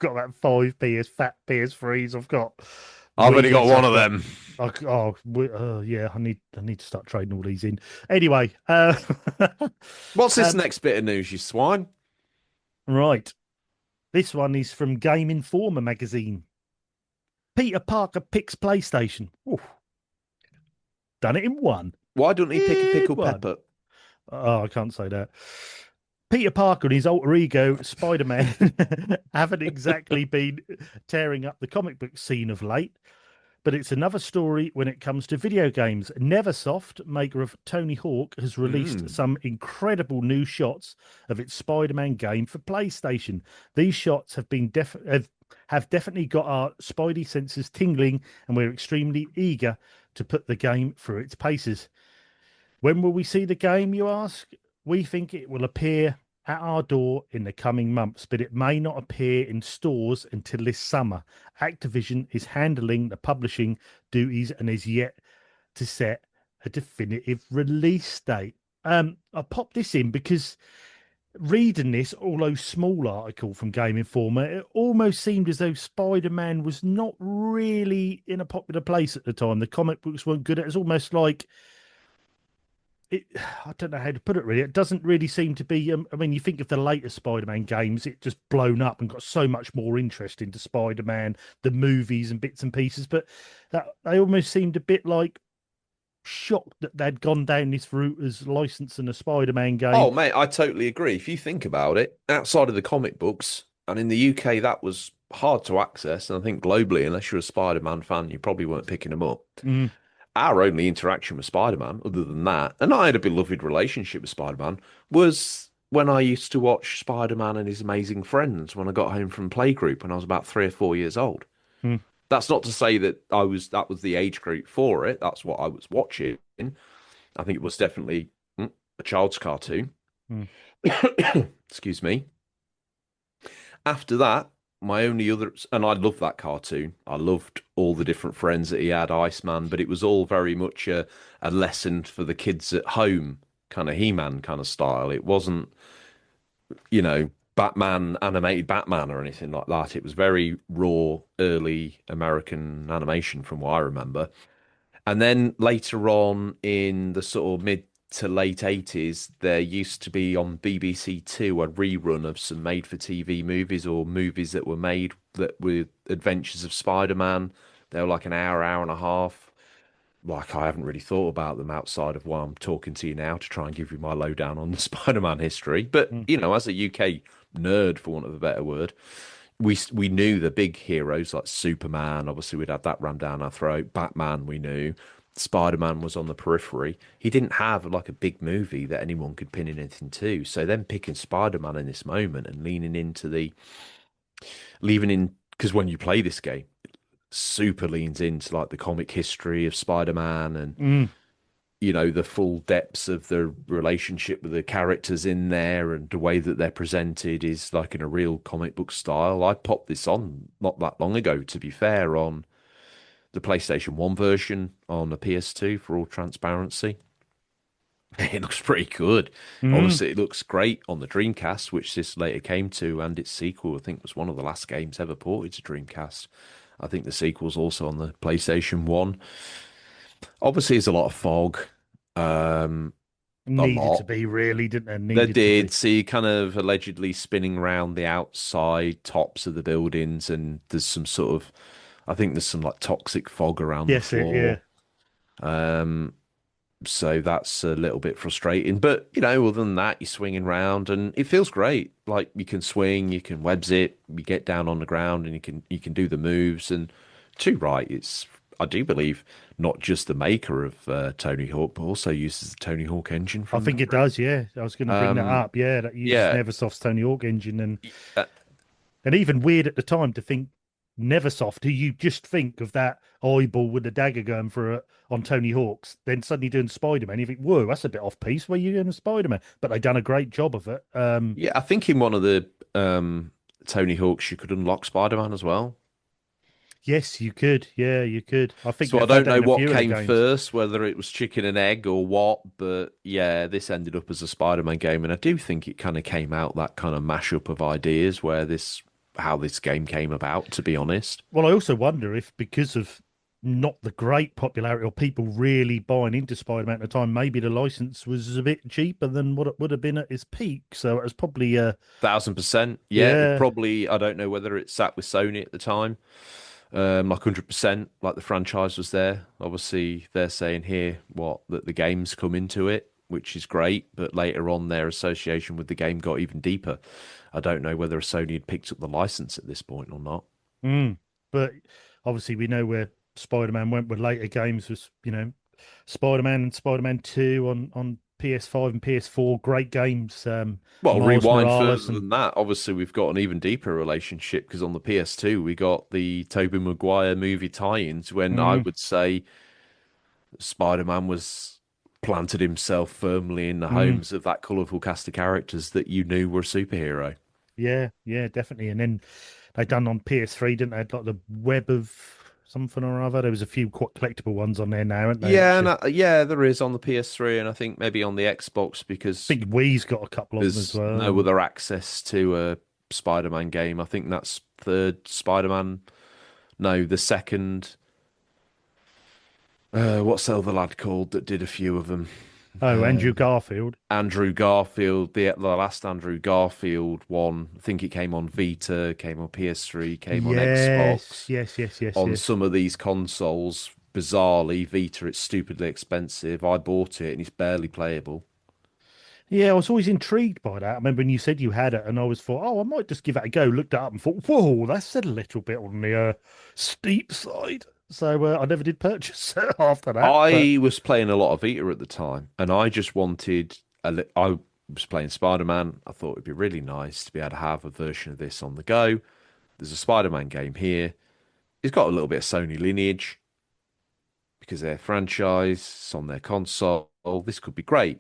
about five fat PS3s. I've got I've only got Wii's. one I've of got. them. Yeah. I need to start trading all these in. Anyway, What's this um, next bit of news, you swine? right. This one is from Game Informer magazine. Peter Parker picks PlayStation. Oof, done it in one. Why don't he pick a In pickled one. pepper? Oh, I can't say that. Peter Parker and his alter ego, Spider Man, haven't exactly been tearing up the comic book scene of late, but it's another story when it comes to video games. Neversoft, maker of Tony Hawk, has released Mm. some incredible new shots of its Spider Man game for PlayStation. These shots have definitely got our Spidey senses tingling, and we're extremely eager to put the game through its paces. When will we see the game, you ask? We think it will appear at our door in the coming months, but it may not appear in stores until this summer. Activision is handling the publishing duties and is yet to set a definitive release date. I popped this in because reading this, although small article from Game Informer, it almost seemed as though Spider-Man was not really in a popular place at the time. The comic books weren't good. It was almost like it, I don't know how to put it really. It doesn't really seem to be. I mean, you think of the later Spider-Man games, it just blown up and got so much more interest into Spider-Man, the movies and bits and pieces. But that they almost seemed a bit like shocked that they'd gone down this route as licensing a Spider-Man game. Oh, mate, I totally agree. If you think about it, outside of the comic books, and in the UK, that was hard to access. And I think globally, unless you're a Spider-Man fan, you probably weren't picking them up. Mm, Our only interaction with Spider-Man, other than that, and I had a beloved relationship with Spider-Man, was when I used to watch Spider-Man and His Amazing Friends when I got home from playgroup when I was about 3 or 4 years old. mm, That's not to say that that was the age group for it. That's what I was watching. I think it was definitely a child's cartoon. mm, Excuse me. After that, my only other, and I loved that cartoon. I loved all the different friends that he had, Iceman, but it was all very much a lesson for the kids at home, kind of He-Man kind of style. It wasn't, Batman, animated Batman or anything like that. It was very raw, early American animation from what I remember. And then later on in the sort of mid to late 80s, there used to be on BBC Two a rerun of some made for TV movies or movies that were made that were Adventures of Spider-Man. They were like an hour, hour and a half. Like I haven't really thought about them outside of why I'm talking to you now to try and give you my lowdown on the Spider-Man history. But, mm, as a UK nerd, for want of a better word, we knew the big heroes like Superman. Obviously, we'd had that run down our throat. Batman, we knew. Spider-Man was on the periphery. He didn't have like a big movie that anyone could pin anything to. So then picking Spider-Man in this moment and leaving in because when you play this game, super leans into like the comic history of Spider-Man and mm. the full depths of the relationship with the characters in there and the way that they're presented is like in a real comic book style. I popped this on not that long ago, to be fair, on the PlayStation 1 version on the PS2 for all transparency. It looks pretty good. Mm. Obviously, it looks great on the Dreamcast, which this later came to, and its sequel, I think, was one of the last games ever ported to Dreamcast. I think the sequel's also on the PlayStation 1. Obviously, there's a lot of fog. Um, a Needed to lot. be really, didn't there? They Needed to did be. see kind of allegedly spinning around the outside tops of the buildings, and there's some sort of, I think there's some like toxic fog around the Yes, it. Yeah. floor. Um, So that's a little bit frustrating. But, other than that, you're swinging around and it feels great. Like you can swing, you can web zip, you get down on the ground and you can do the moves. And too right, it's I do believe not just the maker of Tony Hawk, but also uses the Tony Hawk engine I from think it memory. does. Yeah, I was going to bring that Um, up. Yeah, that uses yeah, Neversoft's Tony Hawk engine, uh, and even weird at the time to think Neversoft, who you just think of that eyeball with the dagger going through it on Tony Hawk's, then suddenly doing Spider Man. You think, whoa, that's a bit off piece. Where you doing Spider Man? But they done a great job of it. yeah. I think in one of the Tony Hawks, you could unlock Spider-Man as well. Yes, you could. Yeah, you could. I think So I they've had don't that know in a what few of the came games. first, whether it was chicken and egg or what, but yeah, this ended up as a Spider-Man game, and I do think it kind of came out that kind of mashup of ideas where how this game came about, to be honest. Well, I also wonder if because of not the great popularity or people really buying into Spider-Man at the time, maybe the license was a bit cheaper than what it would have been at its peak. So it was probably 1,000%. Yeah, it yeah. probably, I don't know whether it sat with Sony at the time, like 100%, like the franchise was there. Obviously, they're saying here that the games come into it, which is great, but later on, their association with the game got even deeper. I don't know whether Sony had picked up the license at this point or not. Mm. But obviously we know where Spider-Man went with later games was, Spider-Man and Spider-Man 2 on PS5 and PS4, great games. Well, Miles rewind Morales further and than that. Obviously, we've got an even deeper relationship because on the PS2, we got the Tobey Maguire movie tie-ins when I mm, would say Spider-Man was planted himself firmly in the mm, homes of that colourful cast of characters that you knew were a superhero. yeah, yeah, definitely. And then they done on PS3, didn't they? Like the Web of something or other. There was a few quite collectible ones on there now, aren't they? Yeah, Which and yeah, there is on the PS3, and I think maybe on the Xbox I because think Wii's got a couple of them as there's well. no other access to a Spider-Man game. I think that's third Spider-Man. No, the second. What's the other lad called that did a few of them? Oh, Andrew Garfield. Andrew Garfield, the last Andrew Garfield one. I think it came on Vita, came on PS3, came on Yes, Xbox. yes, yes, yes, On yes. some of these consoles, bizarrely, Vita, it's stupidly expensive. I bought it and it's barely playable. Yeah, I was always intrigued by that. I remember when you said you had it, and I was thought, oh, I might just give it a go. Looked it up and thought, whoa, that's a little bit on the steep side. So I never did purchase it after that. But I was playing a lot of Vita at the time, and I just wanted I was playing Spider-Man. I thought it'd be really nice to be able to have a version of this on the go. There's a Spider-Man game here. It's got a little bit of Sony lineage because their franchise, it's on their console. This could be great.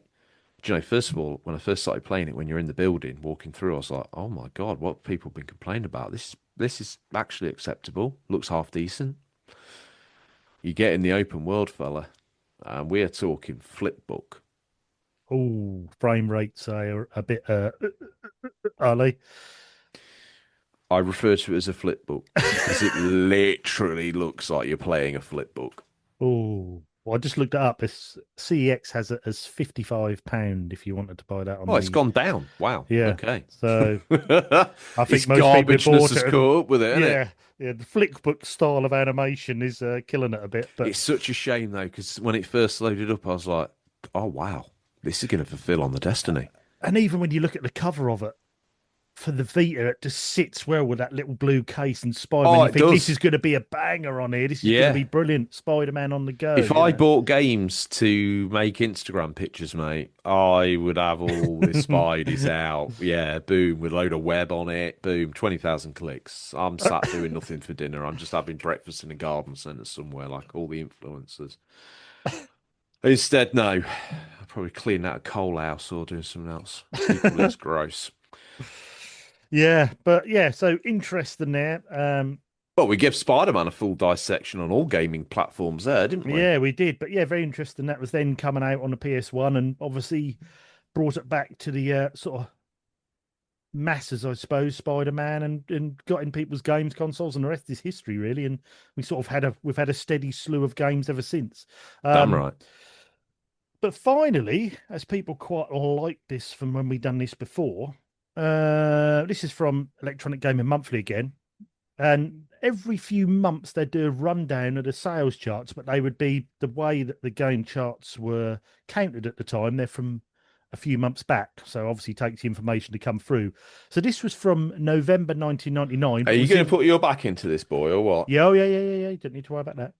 Do you know, first of all, when I first started playing it, when you're in the building, walking through, I was like, oh my God, what have people been complaining about? This is actually acceptable. Looks half decent. You get in the open world, fella, and we're talking flipbook. oh, frame rates are a bit are they? I refer to it as a flipbook because it literally looks like you're playing a flipbook. Oh, well, I just looked it up. This CEX has it as £55 if you wanted to buy that on Oh, it's the gone down. Wow. yeah. Okay. So I think Its most people who garbageness bought has it, caught up with it, hasn't it? yeah, yeah, the flickbook style of animation is killing it a bit. But It's such a shame though, because when it first loaded up, I was like, "Oh wow, this is going to fulfill on the Destiny." and even when you look at the cover of it for the Vita, it just sits well with that little blue case and Spider-Man. Oh, You it think this does. is going to be a banger on here. This is going to Yeah. be brilliant. Spider-Man on the go. If I bought games to make Instagram pictures, mate, I would have all the Spideys out. Yeah, boom, with a load of web on it. Boom, 20,000 clicks. I'm sat doing nothing for dinner. I'm just having breakfast in a garden centre somewhere, like all the influencers. Instead, no, I'll probably clean out a coal house or doing something else. Equally as gross. Yeah, but yeah, so interesting there. Well, we give Spider-Man a full dissection on all gaming platforms there, didn't we? Yeah, we did. But yeah, very interesting. That was then coming out on the PS1 and obviously brought it back to the sort of masses, I suppose, Spider-Man and got in people's games consoles, and the rest is history, really. And we sort of we've had a steady slew of games ever since. Damn Um, right. but finally, as people quite like this from when we've done this before, this is from Electronic Gaming Monthly again. And every few months they'd do a rundown of the sales charts, but they would be the way that the game charts were counted at the time. They're from a few months back, so obviously takes the information to come through. So this was from November 1999. Are you going to put your back into this, boy, or what? Yeah, yeah. You don't need to worry about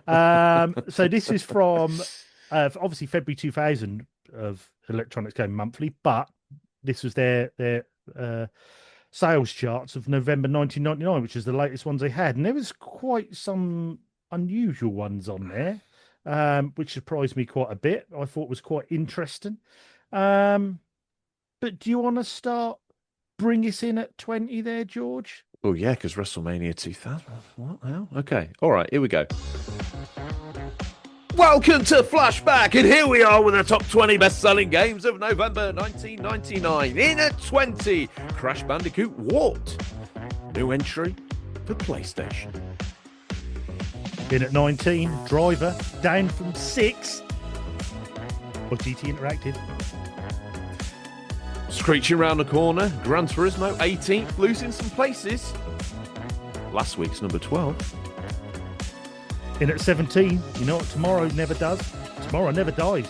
that. So this is from obviously February 2000 of Electronics Game Monthly, but this was their sales charts of November 1999, which is the latest ones they had, and there was quite some unusual ones on there, which surprised me quite a bit. I thought was quite interesting. But do you want to start? Bring us in at 20 there, George. Oh, yeah, because WrestleMania 2000. What now? Okay. All right, here we go. Welcome to Flashback, and here we are with the top 20 best-selling games of November 1999. In at 20, Crash Bandicoot Warped. New entry for PlayStation. In at 19, Driver, down from 6. Or GT Interactive. Screeching round the corner, Gran Turismo 18th, losing some places. Last week's number 12. In at 17, you know what tomorrow never does? Tomorrow never dies.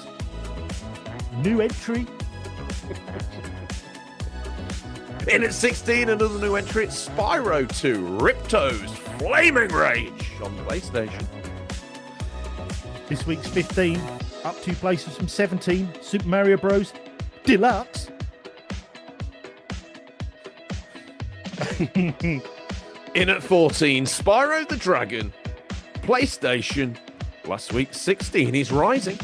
New entry. In at 16, another new entry, it's Spyro 2, Ripto's Flaming Rage on PlayStation. This week's 15, up 2 places from 17, Super Mario Bros. Deluxe. In at 14, Spyro the Dragon, PlayStation. Last week's 16, he's rising.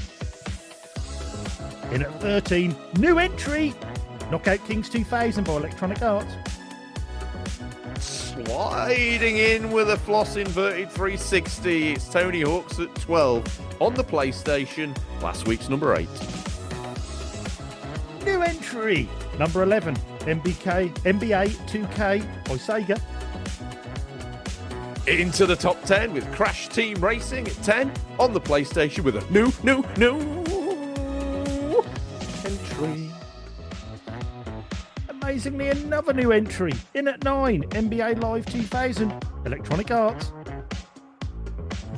In at 13, new entry, Knockout Kings 2000 by Electronic Arts. Sliding in with a floss inverted 360, it's Tony Hawk's at 12 on the PlayStation. Last week's number 8. New entry, number 11, NBA 2K by Sega. Into the top 10 with Crash Team Racing at 10 on the PlayStation with a new entry. Amazingly, another new entry. In at 9, NBA Live 2000, Electronic Arts.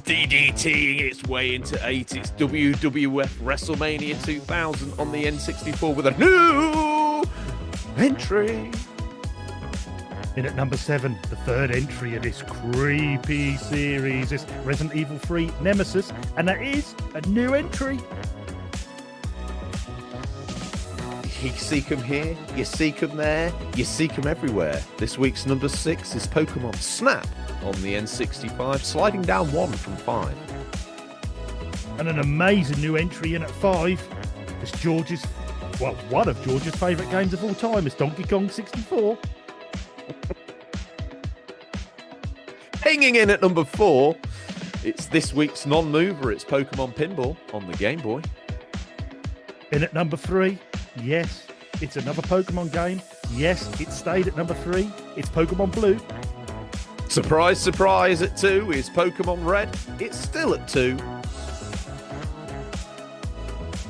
DDTing its way into 8, it's WWF WrestleMania 2000 on the N64 with a new entry. In at number 7, the third entry of this creepy series is Resident Evil 3 Nemesis, and that is a new entry. You seek them here, you seek them there, you seek them everywhere. This week's number 6 is Pokemon Snap on the N65, sliding down 1 from 5. And an amazing new entry in at 5 is one of George's favourite games of all time is Donkey Kong 64. Hanging in at number 4, it's this week's non-mover, it's Pokemon Pinball on the Game Boy. In at number 3, yes, it's another Pokemon game. Yes, it stayed at number 3. It's Pokemon Blue. Surprise, surprise, at 2 is Pokemon Red. It's still at 2.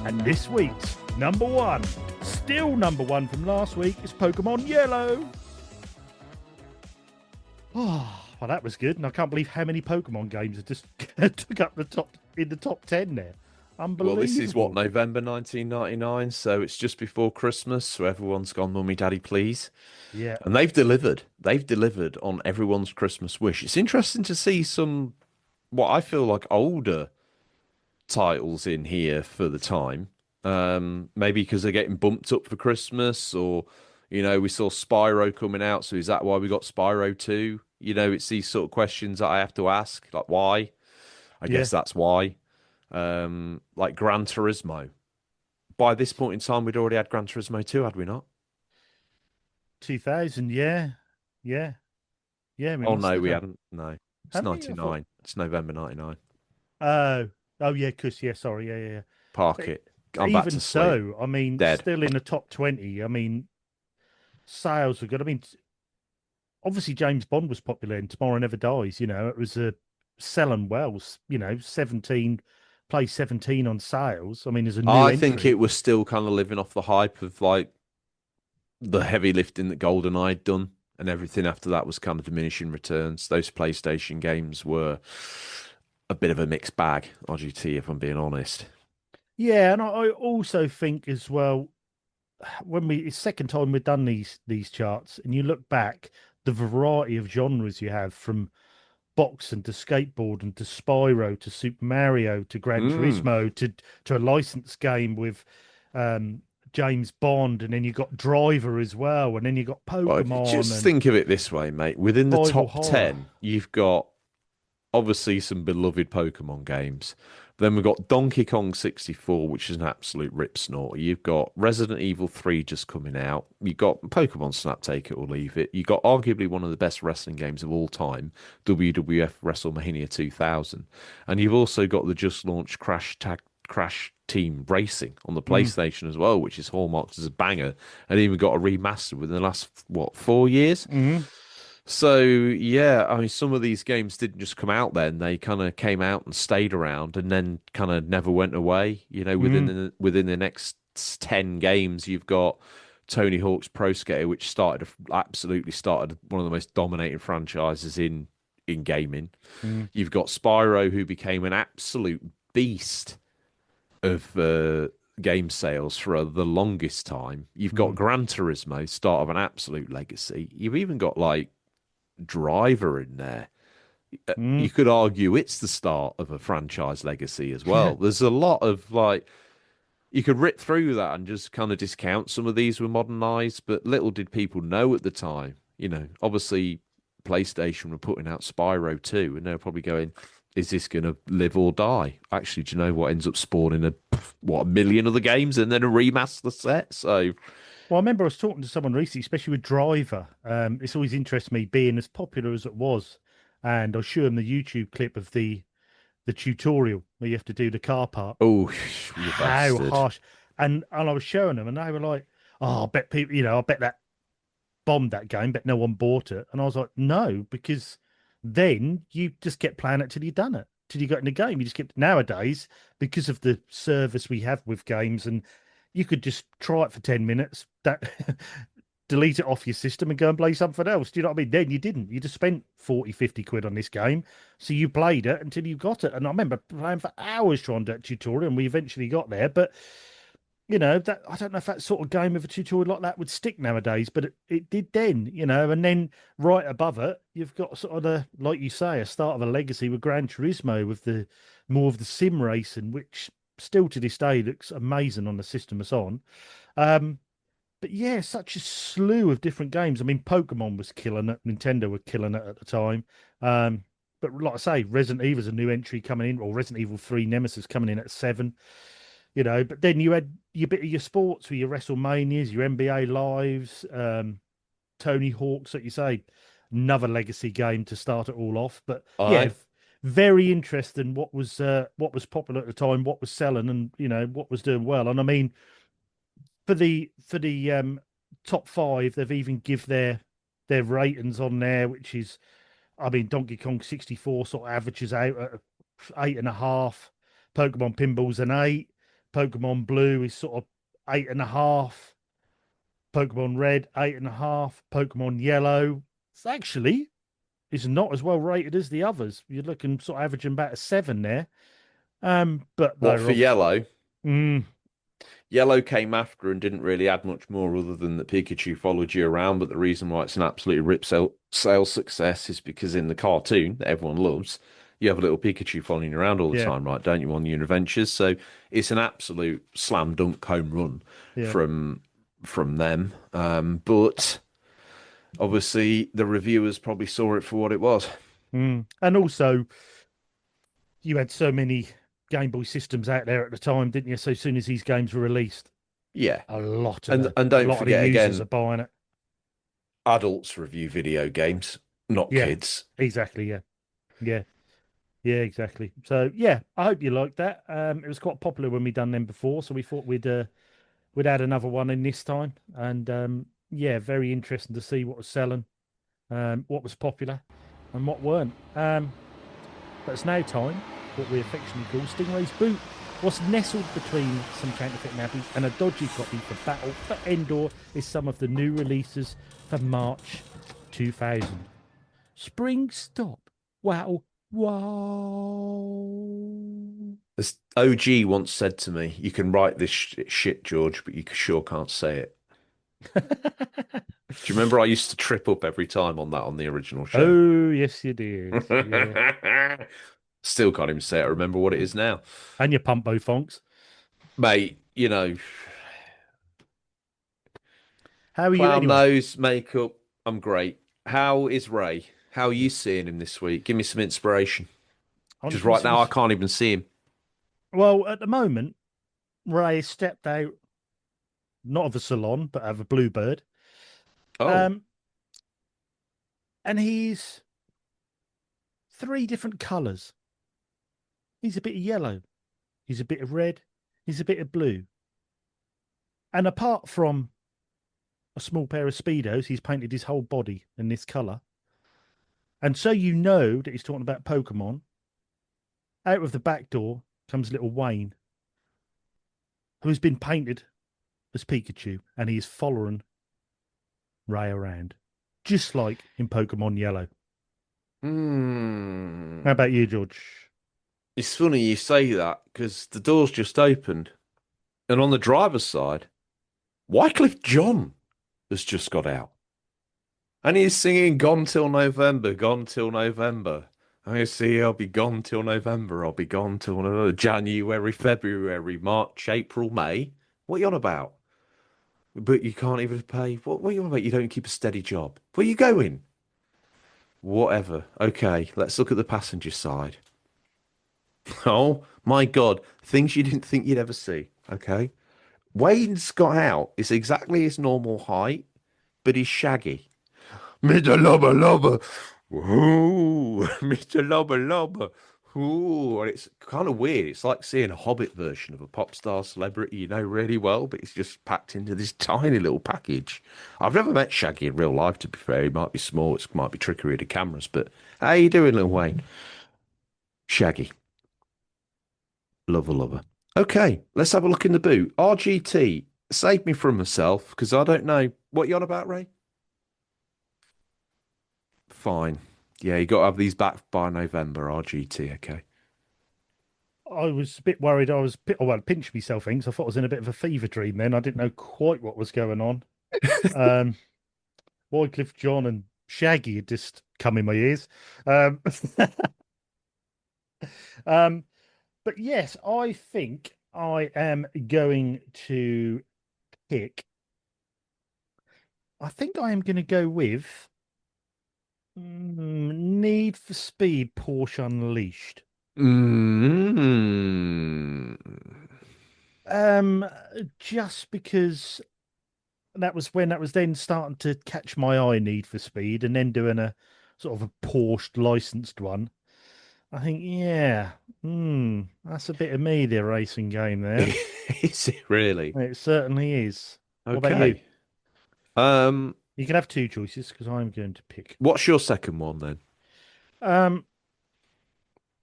And this week's number 1, still number 1 from last week, is Pokemon Yellow. Oh, well, that was good. And I can't believe how many Pokemon games have just took up the top 10 there. Unbelievable. Well, this is what, November 1999, so it's just before Christmas, so everyone's gone, Mummy, Daddy, please. Yeah. And they've delivered. They've delivered on everyone's Christmas wish. It's interesting to see some, what I feel like older titles in here for the time. Maybe because they're getting bumped up for Christmas, or, you know, we saw Spyro coming out, so is that why we got Spyro 2? You know, it's these sort of questions that I have to ask, like why? I guess that's why. Like Gran Turismo. By this point in time, we'd already had Gran Turismo 2, had we not? 2000, yeah. Oh, no, we hadn't. No, it's 99. It's November 99. Oh, yeah, because, sorry, yeah. Park it. I'm back to even sleep. So, I mean, Dead. Still in the top 20. I mean, sales were good. I mean, obviously James Bond was popular and Tomorrow Never Dies. You know, it was selling well. You know, 17 on sales. I mean, there's a new I entry. think it was still kind of living off the hype of like the heavy lifting that GoldenEye had done and everything after that was kind of diminishing returns. Those PlayStation games were a bit of a mixed bag, RGT, if I'm being honest. Yeah, and I also think as well, when it's second time we've done these charts, and you look back, the variety of genres you have from boxing to skateboarding to Spyro to Super Mario to Gran Mm. Turismo to a licensed game with um, James Bond, and then you got Driver as well, and then you got Well, Pokemon just and think of it this way, mate. Within the survival top horror. 10, you've got obviously some beloved Pokemon games. Then we've got Donkey Kong 64, which is an absolute rip snorter. You've got Resident Evil 3 just coming out. You've got Pokemon Snap, take it or leave it. You've got arguably one of the best wrestling games of all time, WWF WrestleMania 2000. And you've also got the just launched Crash Team Racing on the Mm, PlayStation as well, which is hallmarked as a banger, and even got a remaster within the last, what, 4 years? mm, So yeah, I mean, some of these games didn't just come out then; they kind of came out and stayed around, and then kind of never went away. You know, mm, within the next 10 games, you've got Tony Hawk's Pro Skater, which absolutely started one of the most dominating franchises in gaming. mm, You've got Spyro, who became an absolute beast of game sales for the longest time. You've got mm, Gran Turismo, start of an absolute legacy. You've even got like Driver in there. You mm. could argue it's the start of a franchise legacy as well. There's a lot of like you could rip through that and just kind of discount some of these were modernized, but little did people know at the time. You know, obviously PlayStation were putting out Spyro 2 and they're probably going, is this going to live or die? Actually, do you know what ends up spawning a million of the games and then a remaster set? So, Well, I remember I was talking to someone recently, especially with Driver. It's always interested me being as popular as it was, and I'll show them the YouTube clip of the tutorial where you have to do the car part. oh, you How bastard. harsh! And I was showing them, and they were like, "Oh, I bet people, I bet that bombed that game, bet no one bought it." And I was like, "No, because then you just kept playing it till you done it, till you got in the game. You just kept nowadays because of the service we have with games, and you could just try it for 10 minutes, that delete it off your system and go and play something else. Do you know what I mean? Then you didn't. You just spent 40, 50 quid on this game. So you played it until you got it. And I remember playing for hours trying to do that tutorial, and we eventually got there. But that I don't know if that sort of game with a tutorial like that would stick nowadays, but it did then, and then right above it, you've got sort of like you say, a start of a legacy with Gran Turismo with the more of the sim racing, which still to this day looks amazing on the system it's on. Um, but yeah, such a slew of different games. I mean, Pokemon was killing it, Nintendo were killing it at the time. Um, but like I say, Resident Evil's a new entry coming in, or Resident Evil 3 Nemesis coming in at 7. But then you had your bit of your sports with your WrestleManias, your NBA lives, Tony Hawk's, like you say, another legacy game to start it all off. But yeah, I very interesting what was popular at the time, what was selling, and what was doing well. And I mean, for the top five, they've even give their ratings on there, which is, I mean, Donkey Kong 64 sort of averages out at 8.5. Pokemon Pinball's an 8. Pokemon Blue is sort of 8.5. Pokemon Red, 8.5. Pokemon Yellow, it's actually is not as well rated as the others. You're looking sort of averaging about a 7 there. But what they're for obviously, yellow? mm, Yellow came after and didn't really add much more other than that Pikachu followed you around. But the reason why it's an absolute sales success is because in the cartoon that everyone loves, you have a little Pikachu following you around all the yeah, time, right? Don't you, on your adventures? So it's an absolute slam dunk home run yeah. from them. But obviously the reviewers probably saw it for what it was. And also, you had so many Game Boy systems out there at the time, didn't you? So as soon as these games were released, Yeah. a lot of And the and a don't lot of the forget users are again, buying it. adults review video games, not Yeah, kids. exactly. Yeah, yeah, yeah, exactly. So yeah, I hope you liked that. It was quite popular when we done them before, so we thought we'd add another one in this time. And yeah, very interesting to see what was selling, what was popular, and what weren't. But it's now time, what we affectionately call Stingray's Boot. What's nestled between some counterfeit nabbies and a dodgy copy for Battle for Endor is some of the new releases for March 2000. Spring stop. Wow. Wow. As OG once said to me, you can write this shit, George, but you sure can't say it. Do you remember I used to trip up every time on that on the original show? Oh, yes, you did. Yeah. Still can't even say it. I remember what it is now. And your pump bow fonks. Mate, How are you clown anyway? nose, makeup, I'm great. How is Ray? How are you seeing him this week? Give me some inspiration. Because right now I Honestly, can't even see him. well, at the moment, Ray stepped out, not of a salon, but of a bluebird. Oh. Um, and he's three different colours. He's a bit of yellow, he's a bit of red, he's a bit of blue. And apart from a small pair of Speedos, he's painted his whole body in this colour. And so you know that he's talking about Pokemon. Out of the back door comes little Wayne, who has been painted as Pikachu, and he is following Ray around, just like in Pokemon Yellow. How Hmm. about you, George? It's funny you say that because the door's just opened. And on the driver's side, Wycliffe John has just got out. And he's singing Gone Till November, Gone Till November. I see I'll be gone till November, I'll be gone till January, February, March, April, May. What are you on about? But you can't even pay. What are you on about? You don't keep a steady job. Where are you going? Whatever. Okay, let's look at the passenger side. Oh my God, things you didn't think you'd ever see. Okay. Wayne's got out. It's exactly his normal height, but he's shaggy. Mr. Lubba Lubba. Ooh, Mr. Lubba Lubba. Ooh, and it's kind of weird. It's like seeing a Hobbit version of a pop star celebrity you know really well, but it's just packed into this tiny little package. I've never met Shaggy in real life, to be fair. He might be small, it might be trickery of the cameras, but how you doing, Lil Wayne? Shaggy. Lover, lover. Okay, let's have a look in the boot. RGT, save me from myself, because I don't know. What you on about, Ray? Fine. Yeah, you got to have these back by November, RGT, okay. I was a bit worried. Oh, well, pinched myself in 'cause I thought I was in a bit of a fever dream then. I didn't know quite what was going on. Um, Wycliffe John and Shaggy had just come in my ears. Um, um, but yes, I think I am going to pick. I think I am going to go with Need for Speed Porsche Unleashed. Mm. Um, just because that was then starting to catch my eye, Need for Speed, and then doing a sort of a Porsche licensed one. I think, yeah, that's a bit of me, the racing game there. Is it really? It certainly is. What about you? Okay. Um, You can have two choices because I'm going to pick. what's your second one then? Um,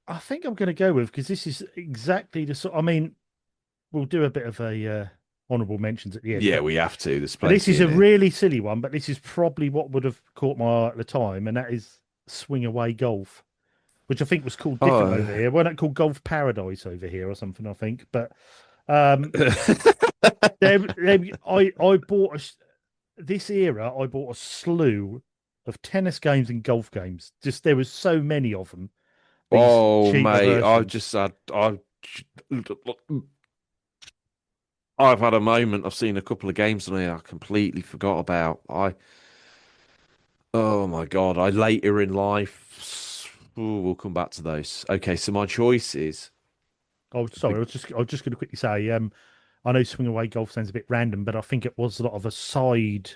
I think I'm going to go with because this is exactly the sort. I mean, we'll do a bit of a honourable mentions at the end, Yeah, but we have to. There's this plenty is in a here. really silly one. But this is probably what would have caught my eye at the time, and that is Swing Away Golf, which I think was called different over Oh. here. Wasn't it called Golf Paradise over here or something? I think, but um, I bought this era. I bought a slew of tennis games and golf games. Just there was so many of them. These Oh, cheaper mate, versions. I've had a moment. I've seen a couple of games on here I completely forgot about. Oh my God, I later in life. Ooh, we'll come back to those. Okay, so my choice is Oh, sorry. the I was just going to quickly say. I know Swing Away Golf sounds a bit random, but I think it was a lot of a side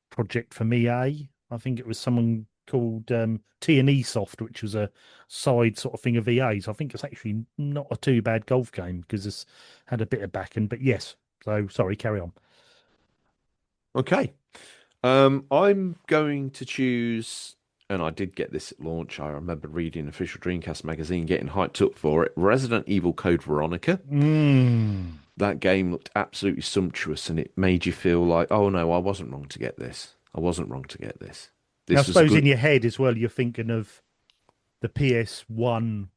project from EA. I think it was someone called T&E Soft, which was a side sort of thing of EA's. I think it's actually not a too bad golf game because it's had a bit of backing. But yes, so sorry, carry on. okay. I'm going to choose, and I did get this at launch. I remember reading official Dreamcast magazine, getting hyped up for it. Resident Evil Code Veronica. Mm. That game looked absolutely sumptuous, and it made you feel like, oh no, I wasn't wrong to get this. I wasn't wrong to get this. Now, I This was a suppose in good. your head as well, you're thinking of the PS1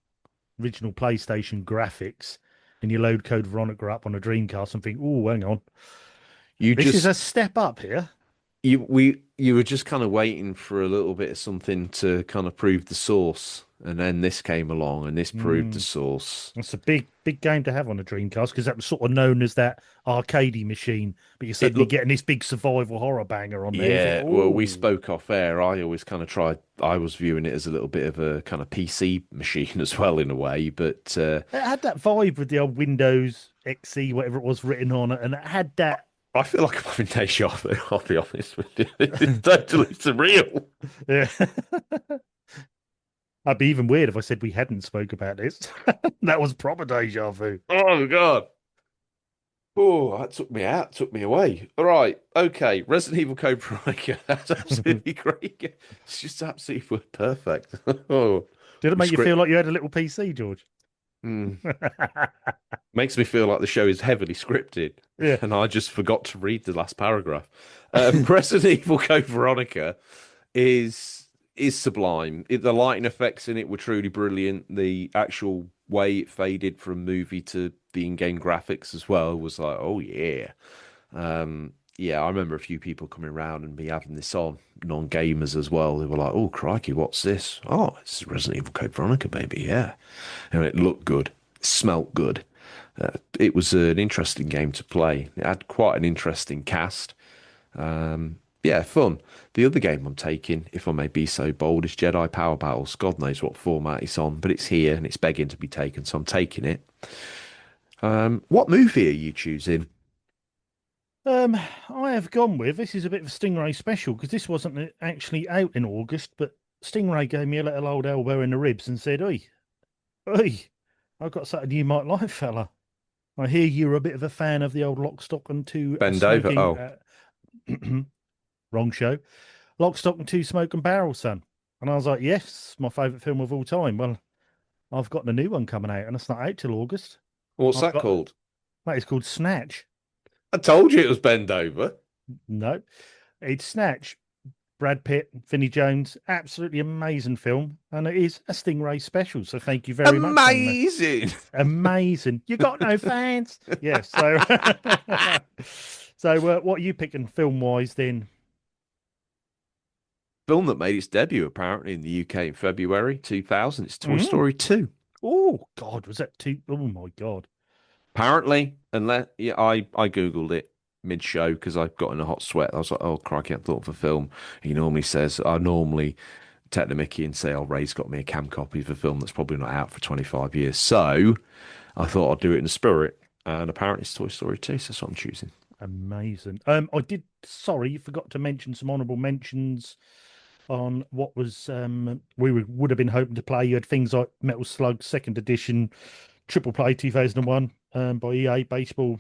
original PlayStation graphics, and you load Code Veronica up on a Dreamcast and think, oh, hang on, You this is a just step up here. you were just kind of waiting for a little bit of something to kind of prove the source, and then this came along, and this proved the Mm. source. That's a big game to have on a Dreamcast because that was sort of known as that arcadey machine. But you're It suddenly looked getting this big survival horror banger on there. You think, Yeah, well, we oh, spoke off air. I always kind of tried. I was viewing it as a little bit of a kind of PC machine as well, in a way. But it had that vibe with the old Windows XE, whatever it was written on it, and it had that. I feel like I'm having deja vu. I'll be honest with you. It's totally surreal. Yeah. That'd be even weird if I said we hadn't spoke about this. That was proper deja vu. Oh God. Oh, that took me out, took me away. All right, okay. Resident Evil Code Veronica. That's absolutely great. It's just absolutely perfect. Oh, Did it the make you feel script like you had a little PC, George? makes me feel like the show is heavily scripted, Yeah. and I just forgot to read the last paragraph. Resident Evil Code Veronica is sublime. The lighting effects in it were truly brilliant. The actual way it faded from movie to the in-game graphics as well was like, oh yeah. Yeah, I remember a few people coming around and me having this on, non-gamers as well. They were like, "Oh crikey, what's this? Oh, it's Resident Evil Code Veronica, baby, yeah." And it looked good, it smelt good. It was an interesting game to play. It had quite an interesting cast. Yeah, fun. The other game I'm taking, if I may be so bold, is Jedi Power Battles. God knows what format it's on, but it's here and it's begging to be taken, so I'm taking it. What movie are you choosing? I have gone with this is a bit of a Stingray special because this wasn't actually out in August, but Stingray gave me a little old elbow in the ribs and said, Oi, I've got something you might like, fella. I hear you're a bit of a fan of the old Lock, Stock and Two Bend over. Smoking. Oh, Wrong show. Lock, Stock and Two Smoking Barrels, son. And I was like, yes, my favourite film of all time. Well, I've got a new one coming out, and it's not out till August. what's I've that got called? that is called Snatch. I told you it was bend over. No, it's Snatch. Brad Pitt, Vinnie Jones, absolutely amazing film, and it is a Stingray special. So thank you very much, young man. Amazing. Amazing. You got no fans? Yes. So, what are you picking film wise then? Film that made its debut apparently in the UK in February 2000. It's Toy Mm. Story 2. Oh God, was that too? Oh my God. Apparently, unless yeah, I googled it mid-show because I got in a hot sweat. I was like, "Oh crikey, I thought of a film." He normally says, "I normally take the Mickey and say, oh, Ray's got me a cam copy of a film that's probably not out for 25 years." So I thought I'd do it in the spirit, and apparently it's Toy Story 2, so that's what I'm choosing. Amazing. I did. Sorry, you forgot to mention some honourable mentions on what was would have been hoping to play. You had things like Metal Slug Second Edition, Triple Play 2001 by EA, Baseball,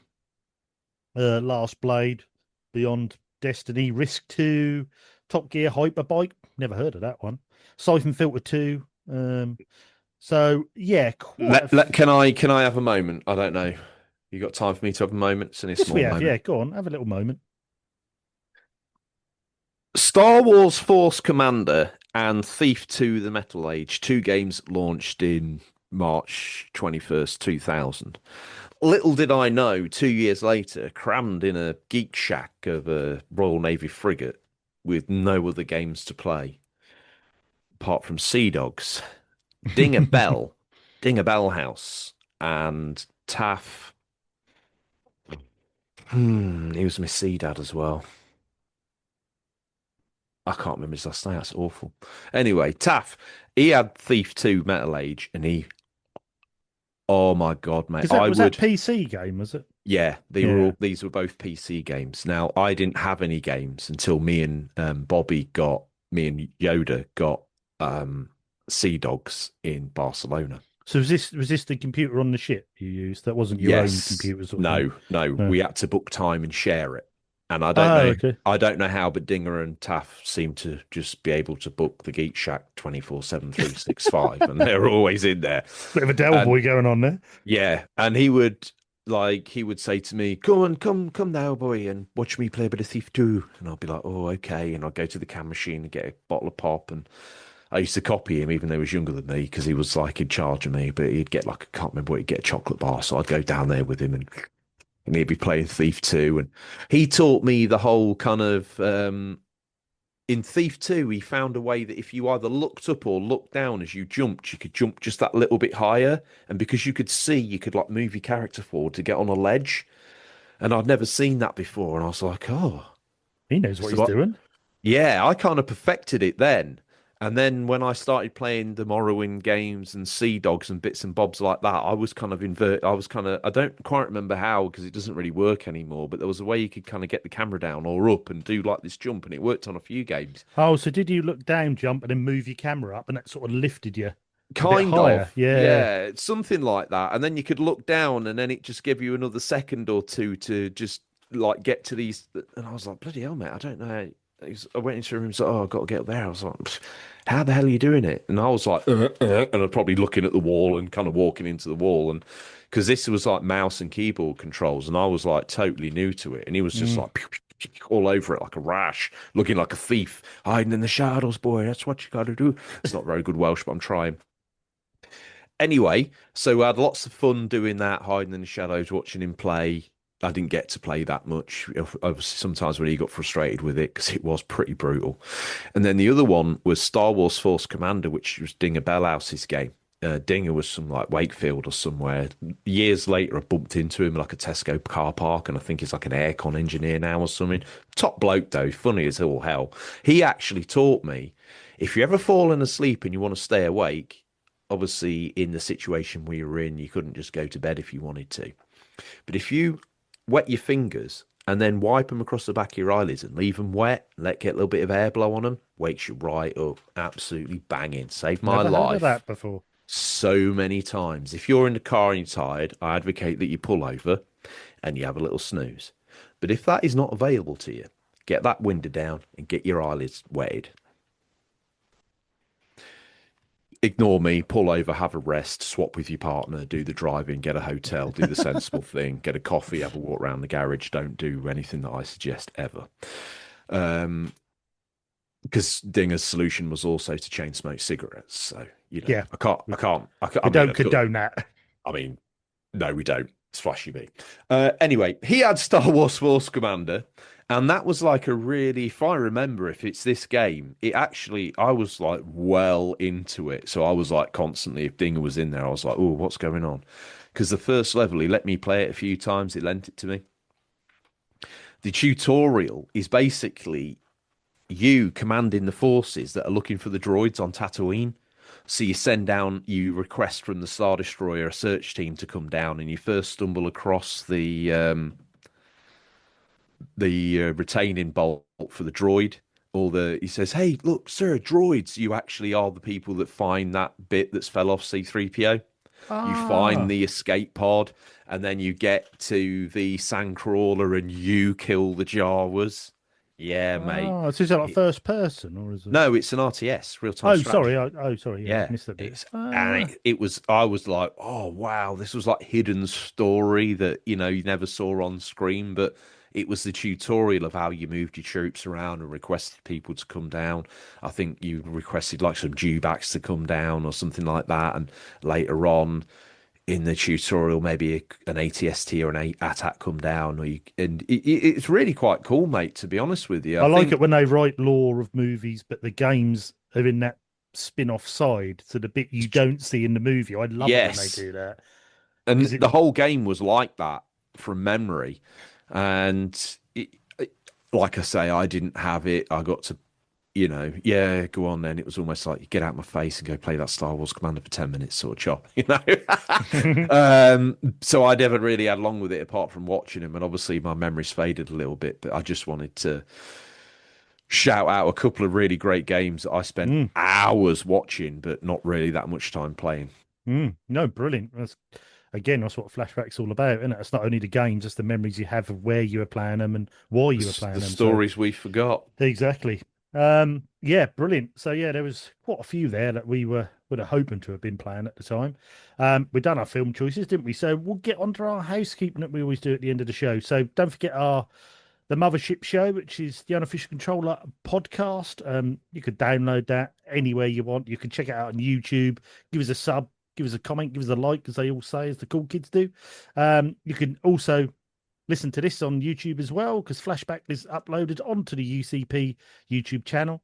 Last Blade, Beyond Destiny, Risk 2, Top Gear Hyperbike. Never heard of that one. Siphon Filter 2. So yeah, quite. Can I have a moment? I don't know. You got time for me to have a moment? It's only a Yes, we small have. moment. Yeah, go on, have a little moment. Star Wars Force Commander and Thief 2 The Metal Age, two games launched in March 21st, 2000. Little did I know, 2 years later, crammed in a geek shack of a Royal Navy frigate with no other games to play, apart from Sea Dogs, Ding a Bell, Ding a Bell House, and Taff. He was my sea dad as well. I can't remember his last name. That's awful. Anyway, Taff, he had Thief 2 Metal Age, and oh my God, mate, Is that was that PC game? Was it? yeah, Yeah. these were both PC games. Now, I didn't have any games until me and me and Yoda got Sea Dogs in Barcelona. So was this the computer on the ship you used? That wasn't your own Yes. computer sort of thing. No, No. we had to book time and share it. And Oh, okay. I don't know how, but Dinger and Taff seem to just be able to book the Geek Shack 24/7, 365, and they're always in there. Bit of a Del And boy going on there. yeah, and he would like he would say to me, "Come on, come now, boy, and watch me play a bit of Thief 2." And I'll be like, "Oh, okay." And I'll go to the can machine and get a bottle of pop. And I used to copy him, even though he was younger than me, because he was like in charge of me. But he'd get like, I can't remember what, he'd get a chocolate bar, so I'd go down there with him, and he'd be playing Thief 2. And he taught me the whole kind of in Thief 2, he found a way that if you either looked up or looked down as you jumped, you could jump just that little bit higher. And because you could see, you could like move your character forward to get on a ledge. And I'd never seen that before. And I was like, oh. He knows what he's So doing. yeah, I kind of perfected it then. And then when I started playing the Morrowind games and Sea Dogs and bits and bobs like that, I was kind of I don't quite remember how because it doesn't really work anymore, but there was a way you could kind of get the camera down or up and do like this jump, and it worked on a few games. Oh, so did you look down, jump, and then move your camera up, and that sort of lifted you a bit Kind higher? of, Yeah. yeah, it's something like that. And then you could look down, and then it just gave you another second or two to just like get to these. And I was like, bloody hell, mate, I don't know. I went into a room and said, "Oh, I've got to get up there." I was like, "Pfft, how the hell are you doing it?" And I was like, and I'm probably looking at the wall and kind of walking into the wall. And because this was like mouse and keyboard controls, and I was like totally new to it. And he was just Mm. like, pew, pew, pew, pew, all over it like a rash, looking like a thief, hiding in the shadows, boy. That's what you got to do. It's not very good Welsh, but I'm trying. Anyway, so I had lots of fun doing that, hiding in the shadows, watching him play. I didn't get to play that much. Obviously, sometimes when he got frustrated with it because it was pretty brutal. And then the other one was Star Wars Force Commander, which was Dinger Bellhouse's game. Dinger was from like Wakefield or somewhere. Years later, I bumped into him like a Tesco car park, and I think he's like an aircon engineer now or something. Top bloke though, funny as all hell. He actually taught me if you're ever falling asleep and you want to stay awake, obviously in the situation we were in, you couldn't just go to bed if you wanted to. But if you wet your fingers and then wipe them across the back of your eyelids and leave them wet, let get a little bit of air blow on them, wakes you right up. Absolutely banging. Saved my Never heard of life that before. so many times. If you're in the car and you're tired, I advocate that you pull over and you have a little snooze. But if that is not available to you, get that window down and get your eyelids wetted. Ignore me, pull over, have a rest, swap with your partner, do the driving, get a hotel, do the sensible thing, get a coffee, have a walk around the garage. Don't do anything that I suggest ever. Because Dinger's solution was also to chain smoke cigarettes. So, Yeah, I we mean, don't condone that. I mean, no, we don't. It's flashy me. Anyway, he had Star Wars Force Commander, and that was like a really, if I remember, if it's this game, it actually, I was like well into it. So I was like constantly, if Dinger was in there, I was like, oh, what's going on? Because the first level, he let me play it a few times, he lent it to me. The tutorial is basically you commanding the forces that are looking for the droids on Tatooine. So you send down, you request from the Star Destroyer a search team to come down, and you first stumble across the retaining bolt for the droid. He says, "Hey, look, sir, droids. You actually are the people that find that bit that's fell off C-3PO. You find Ah, the escape pod, and then you get to the sandcrawler and you kill the Jawas. Yeah, mate. so is that like first person or is it? No, it's an RTS, real time Oh, sorry. strategy. Sorry. Yeah, Yeah, missed that bit. it's and Ah, it was. I was like, oh wow, this was like hidden story that you never saw on screen, but it was the tutorial of how you moved your troops around and requested people to come down. I think you requested like some dewbacks to come down or something like that, and later on in the tutorial, maybe an ATST or an attack come down, and it's really quite cool, mate. To be honest with you, I I like it think when they write lore of movies, but the games are in that spin-off side, so the bit you don't see in the movie. I love it when they yes. do that And because it. the whole game was like that from memory. And like I say, I didn't have it. I got to, yeah, go on then. It was almost like you get out my face and go play that Star Wars Commander for 10 minutes sort of chop. So I never really had long with it apart from watching him. And obviously my memory's faded a little bit, but I just wanted to shout out a couple of really great games that I spent Mm, hours watching, but not really that much time playing. no, brilliant. That's what flashback's all about, isn't it? It's not only the games, it's the memories you have of where you were playing them and why you were The playing them. So stories we forgot. exactly. Yeah, brilliant. So yeah, there was quite a few there that we were. We're hoping to have been playing at the time. We've done our film choices, didn't we? So we'll get onto our housekeeping that we always do at the end of the show. So don't forget the Mothership Show, which is the Unofficial Controller podcast. You could download that anywhere you want. You can check it out on YouTube. Give us a sub, give us a comment, give us a like, as they all say, as the cool kids do. You can also listen to this on YouTube as well, because Flashback is uploaded onto the UCP YouTube channel.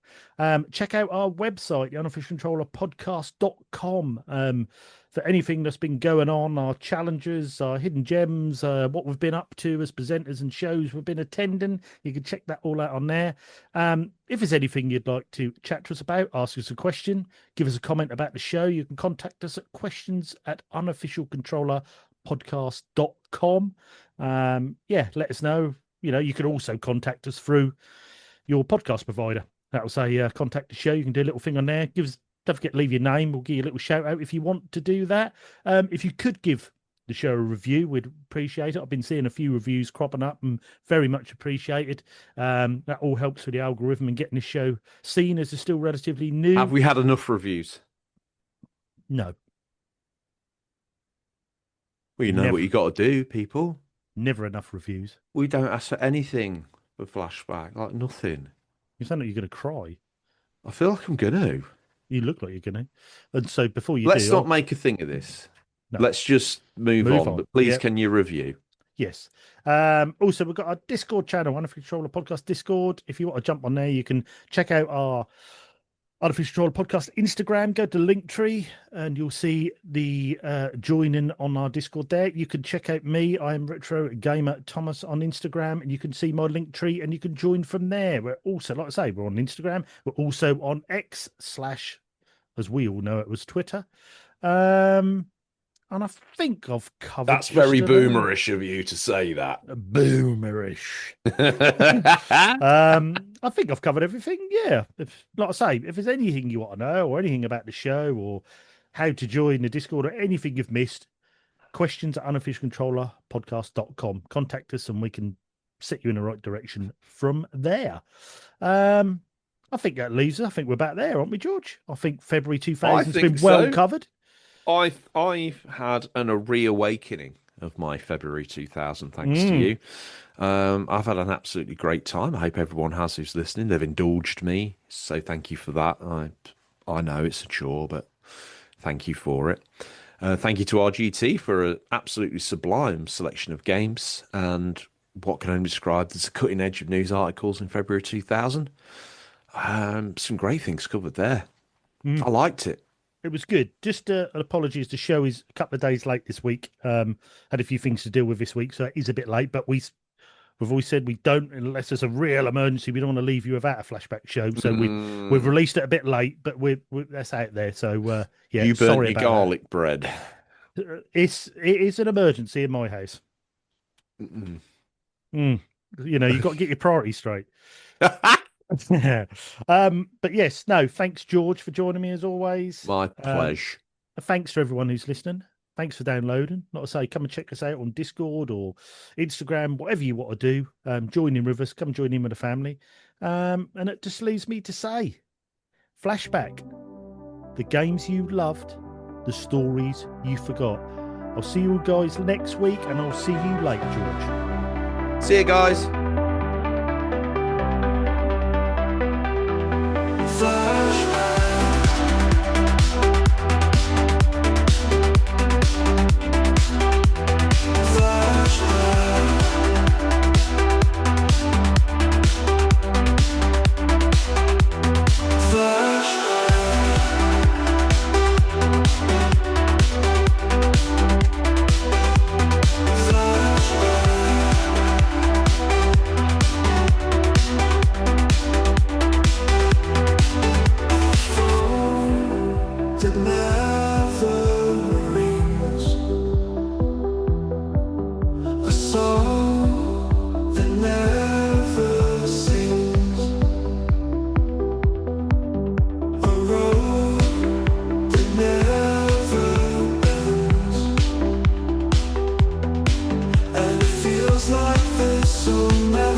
Check out our website, the unofficialcontrollerpodcast.com, for anything that's been going on, our challenges, our hidden gems, what we've been up to as presenters and shows we've been attending. You can check that all out on there. If there's anything you'd like to chat to us about, ask us a question, give us a comment about the show, you can contact us at questions@unofficialcontrollerpodcast.com. Let us know. You can also contact us through your podcast provider. That'll say contact the show. You can do a little thing on there. Don't forget to leave your name. We'll give you a little shout out if you want to do that. If you could give the show a review, we'd appreciate it. I've been seeing a few reviews cropping up and very much appreciated. That all helps with the algorithm and getting the show seen as it's still relatively new. Have we had enough reviews? No. Well, you know what you got to do, people. Never enough reviews. We don't ask for anything for Flashback, like nothing. You sound like you're going to cry. I feel like I'm going to. You look like you're going to. And so before you Let's not make a thing of this. No. Let's just move on. But please, can you review? Yes. Also, we've got our Discord channel, Unofficial Controller Podcast Discord. If you want to jump on there, you can check out our Unofficial Controller Podcast Instagram. Go to Linktree and you'll see the joining on our Discord there. You can check out me. I am Retro Gamer Thomas on Instagram, and you can see my Linktree and you can join from there. We're also, like I say, we're on Instagram. We're also on X/ as we all know it was Twitter. And I think I've covered. That's very boomerish of you to say that. Boomerish. I think I've covered everything. Yeah. Like I say, if there's anything you want to know or anything about the show or how to join the Discord or anything you've missed, questions@unofficialcontrollerpodcast.com. Contact us and we can set you in the right direction from there. I think that leaves us. I think we're back there, aren't we, George? I think February 2000 has been well covered. I've had a reawakening of my February 2000, thanks to you. I've had an absolutely great time. I hope everyone has who's listening. They've indulged me, so thank you for that. I know it's a chore, but thank you for it. Thank you to RGT for an absolutely sublime selection of games and what can only be described as a cutting edge of news articles in February 2000. Some great things covered there. I liked it. It was good. Just an apologies. The show is a couple of days late this week. Had a few things to deal with this week, so it is a bit late. But we've always said we don't, unless there's a real emergency, we don't want to leave you without a flashback show. So we've released it a bit late, but that's out there. So yeah, you burnt your garlic bread. It is an emergency in my house. You got to get your priorities straight. Yeah. But yes, no, thanks, George, for joining me as always. My pleasure. Thanks to everyone who's listening. Thanks for downloading. Like I say, come and check us out on Discord or Instagram, whatever you want to do. Join in with us. Come join in with the family. And it just leaves me to say, Flashback, the games you loved, the stories you forgot. I'll see you guys next week, and I'll see you later, George. See you guys. like this so many